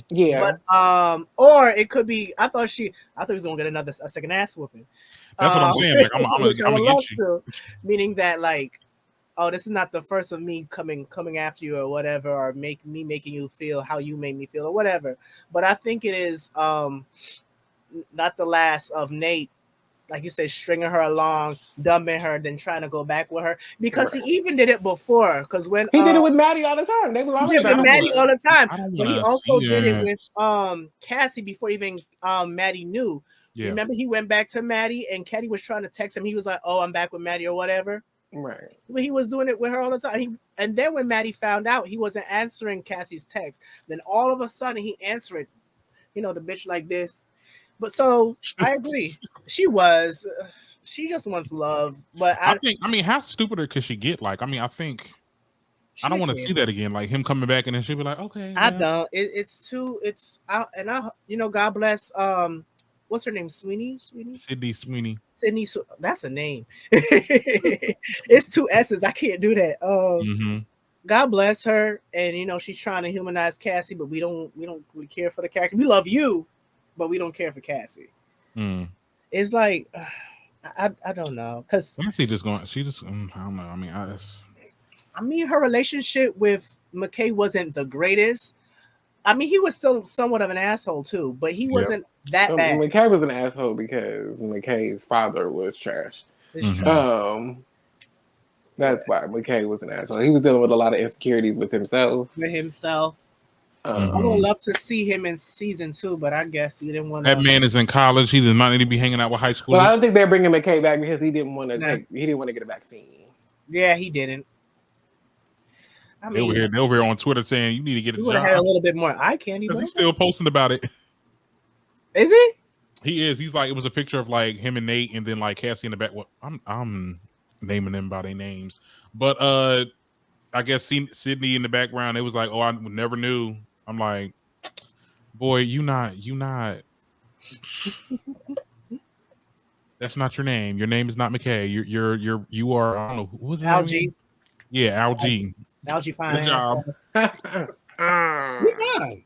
But or it could be. I thought he was gonna get a second ass whooping. That's what I'm saying. Like I'm gonna get you. Meaning that like, oh, this is not the first of me coming after you or whatever, or making you feel how you made me feel or whatever. But I think it is not the last of Nate, like you said, stringing her along, dumping her, then trying to go back with her. Because he even did it before. Because when he did it with Maddie all the time, they were always with Maddie all the time. But he also did it with Cassie before even Maddie knew. Yeah. Remember, he went back to Maddie, and Katie was trying to text him. He was like, "Oh, I'm back with Maddie" or whatever. Right. But he was doing it with her all the time. And then when Maddie found out he wasn't answering Cassie's text, then all of a sudden he answered, the bitch like this. But so I agree. She just wants love. But I think, how stupider could she get? Like, I think I don't want to see that again. Like him coming back and then she'll be like, okay. I don't. It's out. And God bless. What's her name? Sydney Sweeney. That's a name. It's 2 S's. I can't do that. God bless her. And she's trying to humanize Cassie, but we don't really care for the character. We love you, but we don't care for Cassie. It's like I don't know, because she just I don't know. I mean, her relationship with McKay wasn't the greatest. I mean, he was still somewhat of an asshole too, but he wasn't that bad. McKay was an asshole because McKay's father was trash. That's why McKay was an asshole. He was dealing with a lot of insecurities with himself. I would love to see him in season 2, but I guess he didn't want to. That man is in college. He does not need to be hanging out with high school. Well, I don't think they're bringing McKay back because he didn't want to He didn't want to get a vaccine. Yeah, he didn't. I mean, they over here on Twitter saying you need to get a job. He would have had a little bit more eye candy. Because he's still posting about it. Is he? He is. He's like, it was a picture of like him and Nate, and then like Cassie in the back. Well, I'm naming them by their names, but I guess Sydney in the background. It was like, oh, I never knew. I'm like, boy, you not. That's not your name. Your name is not McKay. You are. I don't know. What was Algie? Yeah, Algie. Algie, fine. Good job. He's on.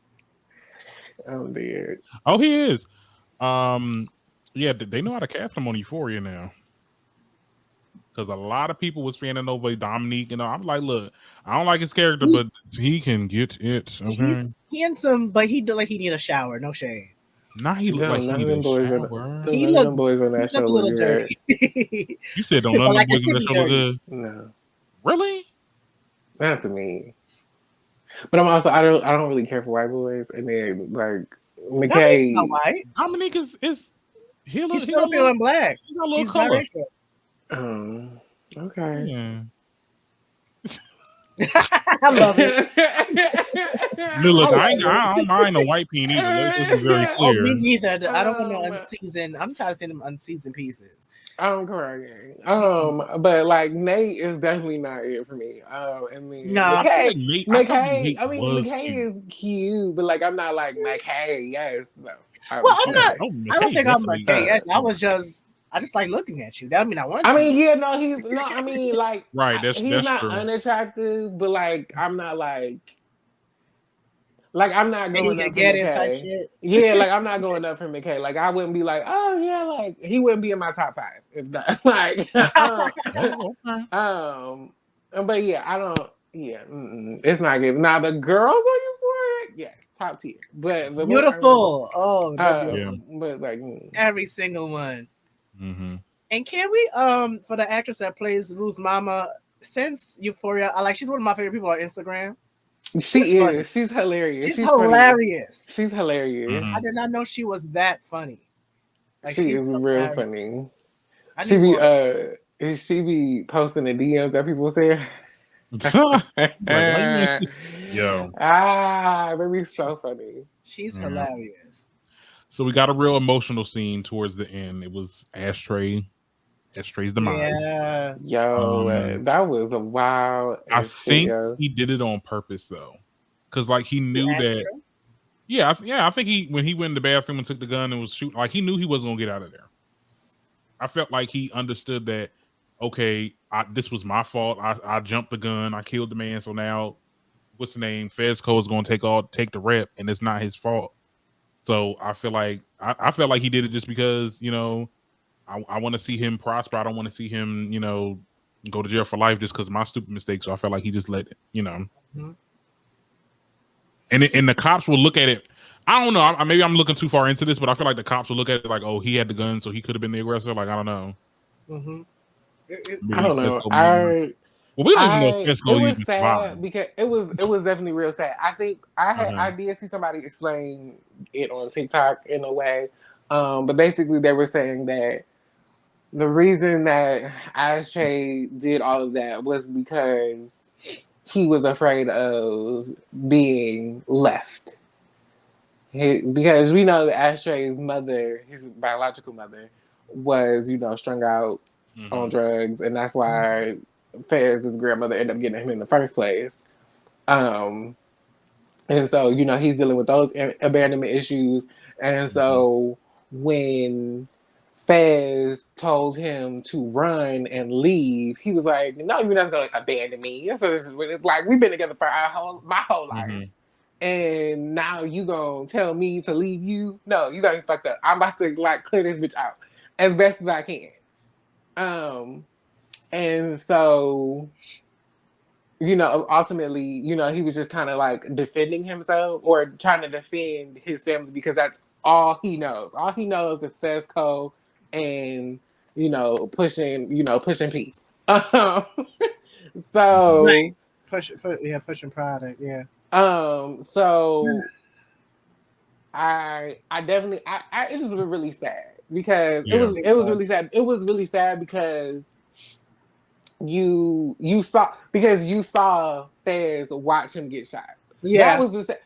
Oh dear. Oh, he is. Yeah, they know how to cast him on Euphoria now. Because a lot of people was fanning over Dominique, and I'm like, look, I don't like his character, but he can get it. Okay, he handsome, but he look like he need a shower. No shade. Nah, he look like he need a shower. He look boys on that show a little dirty. You said don't none of the boys on that show look good? No, really? Not to me. But I'm also I don't really care for white boys, and then like McKay. Not white. Dominique is he's still feeling black. He's got a little color. Okay. Yeah. I love it. Look, I don't mind a white peen either. Let's be very clear. Me neither. I don't want no unseasoned. I'm tired of seeing them unseasoned pieces. I'm crying. But like Nate is definitely not it for me. I mean, McKay. I mean, McKay is cute, but like I'm not like McKay. Yes, no. Well, I'm not. I don't think I'm McKay. Yes, I just like looking at you. That mean I want. I mean, yeah, no, he's no. I mean, like, right. He's not true. Unattractive, but like, I'm not like I'm not going up for McKay. Shit. Yeah, like I'm not going up for McKay. Like I wouldn't be like, oh yeah, like he wouldn't be in my top 5 if that. Like, but yeah, I don't. Yeah, it's not good. Now the girls on Euphoria, yeah, top tier. But beautiful. But like every single one. Mm-hmm. And can we for the actress that plays Ruth's mama, since Euphoria, she's one of my favorite people on Instagram. She's hilarious. She's hilarious. She's hilarious. Mm-hmm. I did not know she was that funny. She is real funny. She be posting the DMs that people say. Yo. That'd be so funny. She's hilarious. So we got a real emotional scene towards the end. It was Astray's demise. Yeah. Yo, that was a wild. I think he did it on purpose though, because like he knew that. Yeah, I think when he went in the bathroom and took the gun and was shooting, like he knew he wasn't gonna get out of there. I felt like he understood that. Okay, this was my fault. I jumped the gun. I killed the man. So now, what's the name? Fezco is gonna take the rep, and it's not his fault. So I feel like I felt like he did it just because, I want to see him prosper. I don't want to see him, go to jail for life just because of my stupid mistake. So I felt like he just let it, Mm-hmm. And the cops will look at it. I don't know. Maybe I'm looking too far into this, but I feel like the cops will look at it like, oh, he had the gun, so he could have been the aggressor. Like, I don't know. Mm-hmm. I don't know. We don't even know if Fezco it was sad because it was definitely real sad. I think I did see somebody explain it on TikTok in a way, but basically they were saying that the reason that Ashtray did all of that was because he was afraid of being left. Because we know that Ashtray's mother, his biological mother, was strung out on drugs, and that's why Fez's grandmother ended up getting him in the first place. And so, he's dealing with those abandonment issues. And so when Fez told him to run and leave, he was like, no, you're not going to abandon me. So it's like, we've been together for my whole life. And now you going to tell me to leave you? No, you got to be fucked up. I'm about to clear this bitch out as best as I can. And so, ultimately, he was just kind of defending himself or trying to defend his family because that's all he knows. All he knows is Fezco and, pushing Pete. So right. Pushing product, yeah. So I definitely it just was really sad because it was really sad. It was really sad because you saw Fez watch him get shot. Yeah. That was the saddest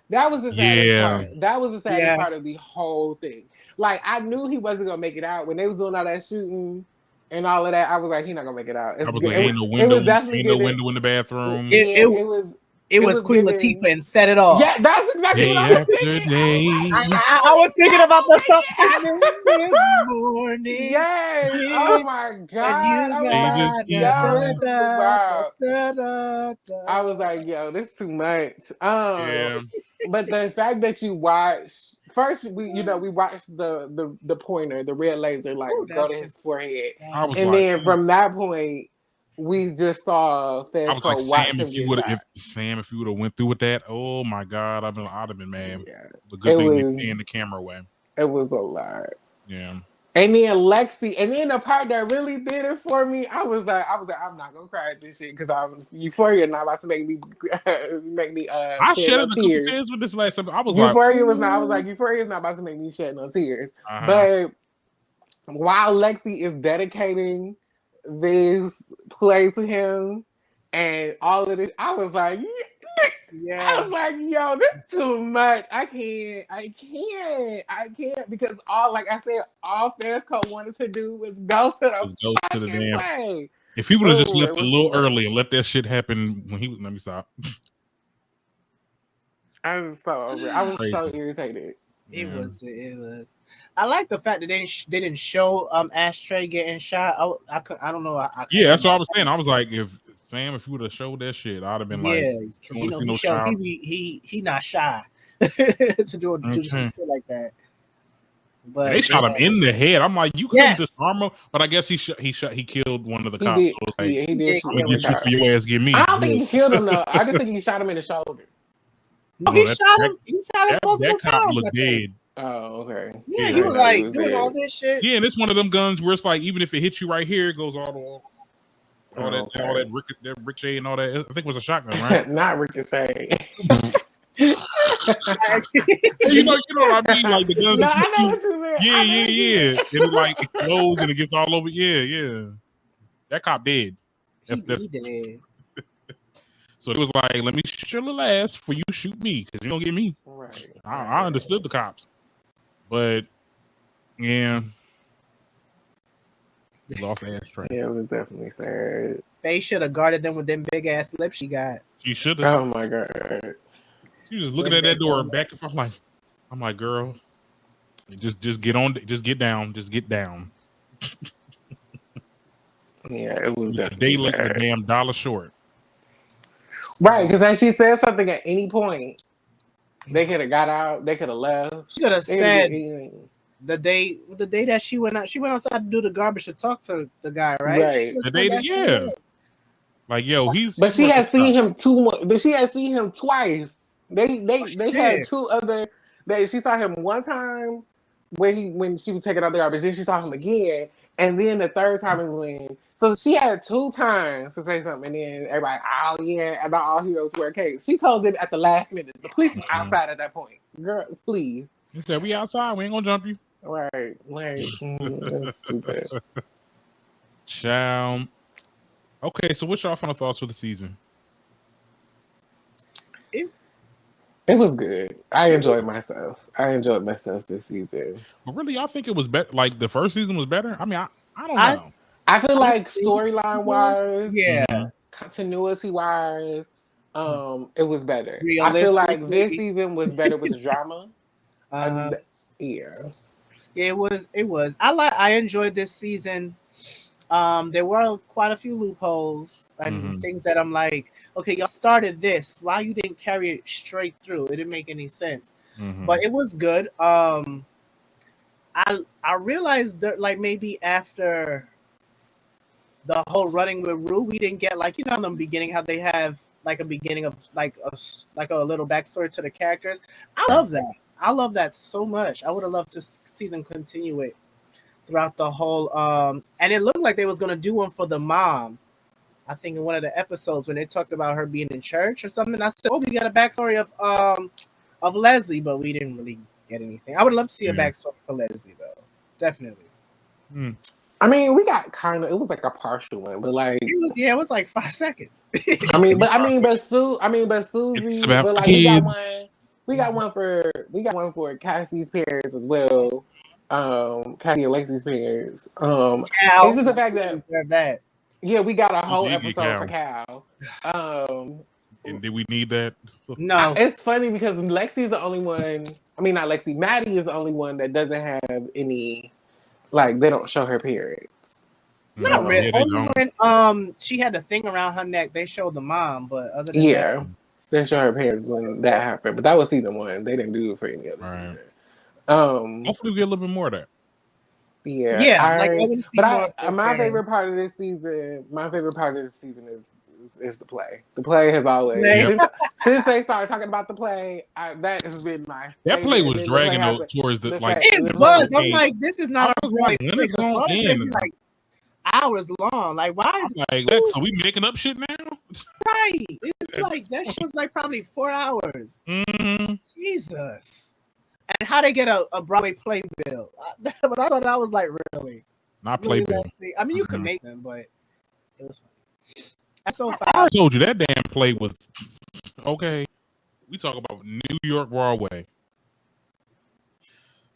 part. That was the saddest part of the whole thing. Like I knew he wasn't gonna make it out when they was doing all that shooting and all of that. I was like, he's not gonna make it out. I was like, ain't no window in the bathroom. It was Queen Latifah and set it off. Yeah, that's exactly what I was thinking. I was thinking about the stuff happening in the morning. Yes. Oh my God. I was like, yo, this is too much. But the fact that you watched first, we watched the pointer, the red laser, like go to his forehead, and then from that point, we just saw Fez Code watch him get shot. If you would have went through with that, oh my God, I'd have been mad. Yeah. The good thing they panned the camera away. It was a lot. Yeah. And then Lexi, and then the part that really did it for me, I was like, I'm not gonna cry at this shit because Euphoria not about to make me I shed a couple tears with this last time. I was Euphoria is not about to make me shed no tears. But while Lexi is dedicating this play to him and all of this, I was like, I was like, yo, this is too much. I can't because all Fez Code wanted to do was go to the damn play. If he would have just left a little early and let that shit happen when he was, let me stop. I was so irritated. It was. I like the fact that they didn't show Ashtray getting shot. I don't know. That's what I was saying. I was like, if you would have showed that shit, I'd have been like, because he not shy to do some shit like that. But they shot him in the head. I'm like, you couldn't disarm him, but I guess he killed one of the cops. He did. I'm gonna get you for your ass. Get me. I don't think he killed him though. I just think he shot him in the shoulder. No, he shot him. He shot him multiple times. That cop looked dead. Oh, okay. Yeah, he was like doing all this shit. Yeah, and it's one of them guns where it's like even if it hits you right here, it goes all that ricochet and all that. I think it was a shotgun, right? Not ricochet. you know what I mean? Like the guns. No, I know what you mean. Yeah. And it like explodes and it gets all over. Yeah. That cop dead. That's dead. So it was like, let me shoot your little ass before you shoot me, because you don't get me. Right. I understood the cops. But yeah. Lost Ashtray. Yeah, it was definitely sad. Faye should have guarded them with them big ass lips she got. She should have. Oh my God. She was just looking at that door and back and forth. I'm like, girl, just get on, just get down. Yeah, it was definitely late, a damn $1 short. Right, because as she said something at any point, they could have got out, they could have left. She could have said the day that she went outside to do the garbage to talk to the guy, right? Right. The day that, yeah. Like, yo, But she had seen him she had seen him twice. They had two other. She saw him one time when she was taking out the garbage. Then she saw him again, and then the third time is when. So she had 2 times to say something, and then everybody, oh yeah, about all heroes wear capes. She told them at the last minute. The police was outside at that point. Girl, please. He said, "We outside. We ain't gonna jump you." Right. That's stupid. Child. Okay, so what's your final thoughts for the season? It was good. I enjoyed myself. This season. But really, y'all think it was better? Like the first season was better? I mean, I don't know. I feel like storyline wise, yeah, continuity wise, it was better. I feel like this season was better with the drama. Yeah, it was. I enjoyed this season. There were quite a few loopholes and things that I'm like, okay, y'all started this. Why you didn't carry it straight through? It didn't make any sense. But it was good. I realized that like maybe after the whole running with Rue, we didn't get like, in the beginning how they have like a beginning of like a little backstory to the characters. I love that. I love that so much. I would have loved to see them continue it throughout the whole and it looked like they was gonna do one for the mom. I think in one of the episodes when they talked about her being in church or something. I said, "Oh, we got a backstory of Leslie," but we didn't really get anything. I would love to see a backstory for Leslie, though. Definitely. I mean, we got it was like a partial one, but like it was like 5 seconds. Susie, but like we got one for Cassie's parents as well. Cassie and Lacey's parents. It's just the fact that we got a whole episode for Cal. And did we need that? No. It's funny because Lexi's the only one. I mean, not Lexi. Maddie is the only one that doesn't have any. Like, they don't show her period. Not really. Only when she had the thing around her neck, they showed the mom. But other than that, they show her parents when that happened. But that was season 1. They didn't do it for any other season. Hopefully, we get a little bit more of that. My favorite part of this season is the play. The play has always since they started talking about the play. That has been my. That play was dragging towards the like. It was. I'm like, this is not a play. It's like hours long. Like, why is so we making up shit now? Right. It's like that shit was like probably 4 hours. Mm-hmm. Jesus. And how they get a Broadway playbill? But I thought that was like really not playbill. I mean, you could make them, but it was funny. I told you that damn play was okay. We talk about New York Broadway.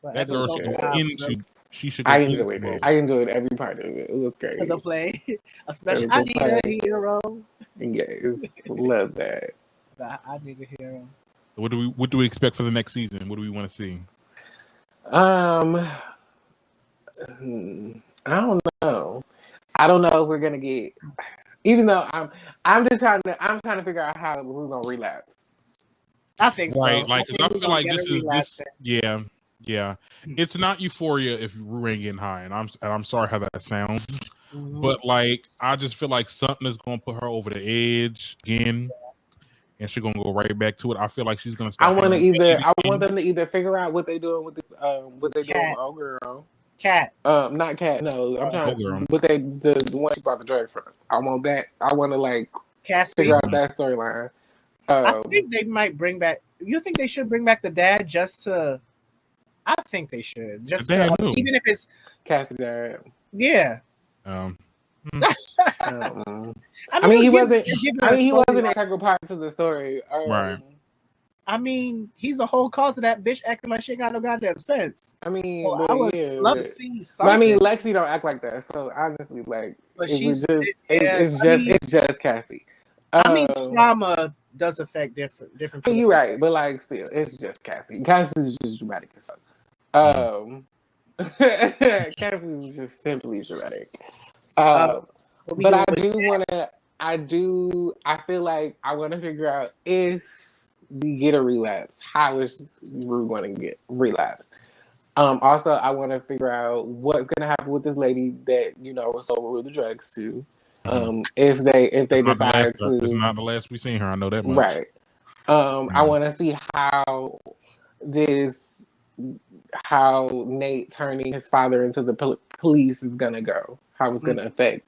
That girl should go into. She should. I enjoyed it. I enjoyed every part of it. It was great. The play, especially I Need a Hero. Yes, love that. I Need a Hero. What do we expect for the next season? What do we want to see? I don't know. I don't know if we're gonna get. Even though I'm trying to figure out how we're gonna relapse. I think right, so. like because I feel like this. Yeah. It's not Euphoria if Rue ain't getting high, and I'm sorry how that sounds, but like I just feel like something is gonna put her over the edge again, and she's gonna go right back to it. I feel like she's gonna. I want them to either figure out what they're doing with this, what they're doing with old girl. Cat. Not Cat. No, I'm trying to. But the one she brought the drug from. I want that. I want to like figure out that storyline. I think they might bring back. You think they should bring back the dad just to? I think they should just to, even if it's Cassie's dad. Yeah. I mean, he wasn't an integral part to the story. Right. I mean, he's the whole cause of that bitch acting like she ain't got no goddamn sense. I mean, so I would love to see something. But I mean, Lexi don't act like that. So honestly, like, but it's just Cassie. I mean, trauma does affect different people. You're right, but like, still, it's just Cassie. Cassie's just dramatic as fuck. Cassie's just simply dramatic. But I do want to. I feel like I want to figure out if we get a relapse, how is Rue going to get relapse? Also, I want to figure out what's going to happen with this lady that sold Rue the drugs to. If they decide to. It's not the last we've seen her. I know that much. Right. I want to see how Nate turning his father into the police is going to go. How it's going to affect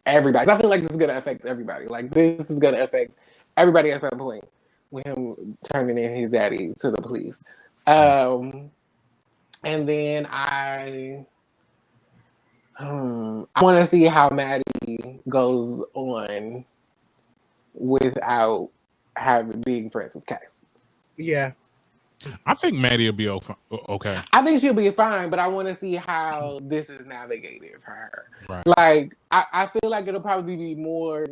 everybody. I feel like this is going to affect everybody. Like this is going to affect everybody at some point. With him turning in his daddy to the police. And then I want to see how Maddie goes on without being friends with Cassie. Yeah. I think Maddie will be okay. I think she'll be fine, but I want to see how this is navigated for her. Right. Like, I feel like it'll probably be more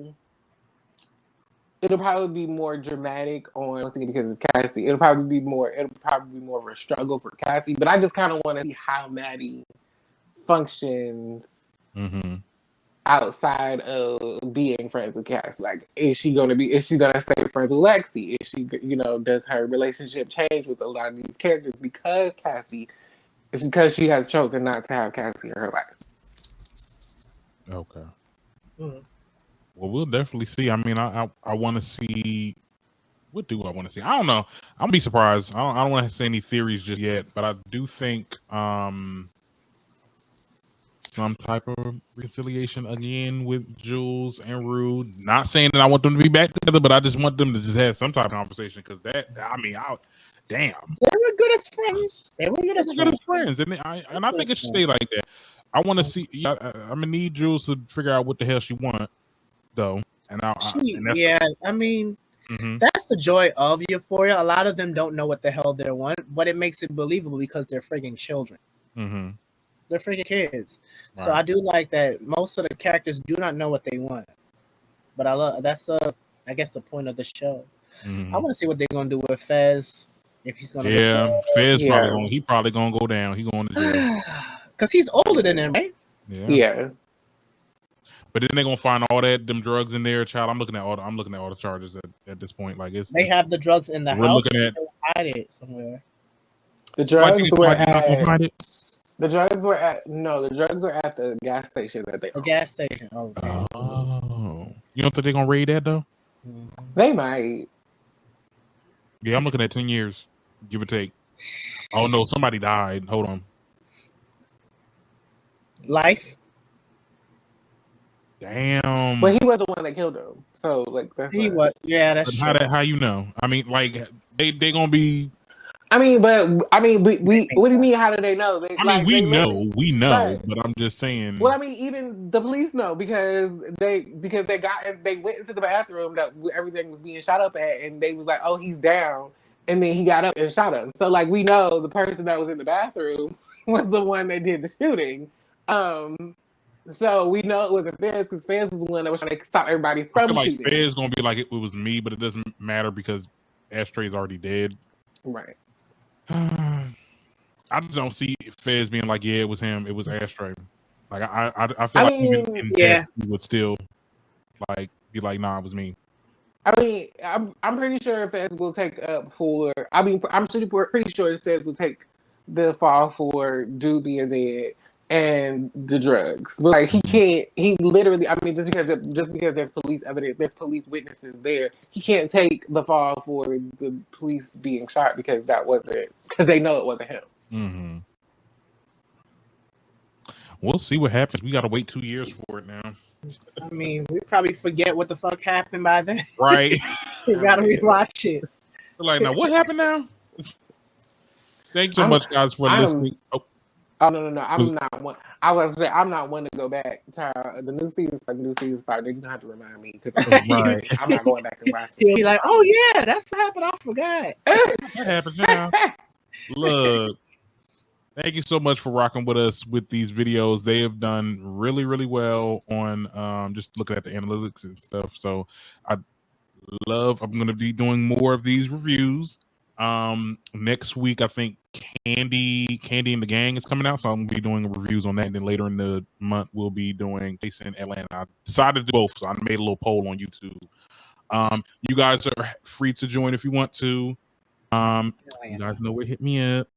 dramatic on because of Cassie. It'll probably be more of a struggle for Cassie. But I just kind of want to see how Maddie functions outside of being friends with Cassie. Like, is she gonna stay friends with Lexi? Is she, does her relationship change with a lot of these characters because she has chosen not to have Cassie in her life? Okay. Well, we'll definitely see. I mean, I want to see. What do I want to see? I don't know. I'm gonna be surprised. I don't want to say any theories just yet, but I do think some type of reconciliation again with Jules and Rue. Not saying that I want them to be back together, but I just want them to just have some type of conversation because damn, they were good as friends. They were good as friends, and I think it should stay like that. I want to see. I'm gonna need Jules to figure out what the hell she wants, though. And that's the joy of Euphoria. A lot of them don't know what the hell they want, but it makes it believable because they're frigging children. Mm-hmm. They're freaking kids. Right. So I do like that most of the characters do not know what they want. But I guess the point of the show. Mm-hmm. I want to see what they're gonna do with Fez. If he's gonna Fez probably gonna go down. He going to jail. Because he's older than him, right? Yeah. But then they're gonna find all them drugs in there, child. I'm looking at all the charges at this point. Like they have the drugs in the house. Hide it somewhere. The drugs were at. The drugs were at the gas station that they. The gas station. Okay. Oh, you don't think they're gonna raid that though? They might. Yeah, I'm looking at 10 years, give or take. Oh no, somebody died. Hold on. Life. Damn. But he was the one that killed him. So like that's he was. Yeah, that's true. How you know? I mean, like they gonna be. we. What do you mean? How do they know? We know, but I'm just saying. Well, I mean, even the police know because they went into the bathroom that everything was being shot up at, and they was like, "Oh, he's down," and then he got up and shot him. So, like, we know the person that was in the bathroom was the one that did the shooting. So we know it wasn't Fez because Fez was the one that was trying to stop everybody from shooting. Like Fez gonna be like it was me, but it doesn't matter because Ashtray's already dead. Right. I just don't see Fez being like, yeah, it was him. It was Ashtray. Like I feel like even in death, he would still like be like, nah, it was me. I mean, I'm pretty sure Fez will take up for. I mean, I'm pretty sure Fez will take the fall for Dude being dead and the drugs. But like he can't. He literally. I mean, just because there's police evidence, there's police witnesses there. He can't take the fall for the police being shot because they know it wasn't him. Mm-hmm. We'll see what happens. We got to wait 2 years for it now. I mean, we probably forget what the fuck happened by then. Right. We got to rewatch it. We're like, now what happened now? Thank you so much, guys, for listening. Oh no! I'm not one. I was say I'm not one to go back. Child, the new season started. You're gonna have to remind me because I'm not going back and watching. He'll be like, "Oh yeah, that's what happened. I forgot." That happened, child. Look, thank you so much for rocking with us with these videos. They have done really, really well on just looking at the analytics and stuff. So I'm going to be doing more of these reviews. Next week, I think Candy and the Gang is coming out. So I'm going to be doing reviews on that. And then later in the month, we'll be doing Jason Atlanta. I decided to do both. So I made a little poll on YouTube. You guys are free to join if you want to. You guys know where hit me up.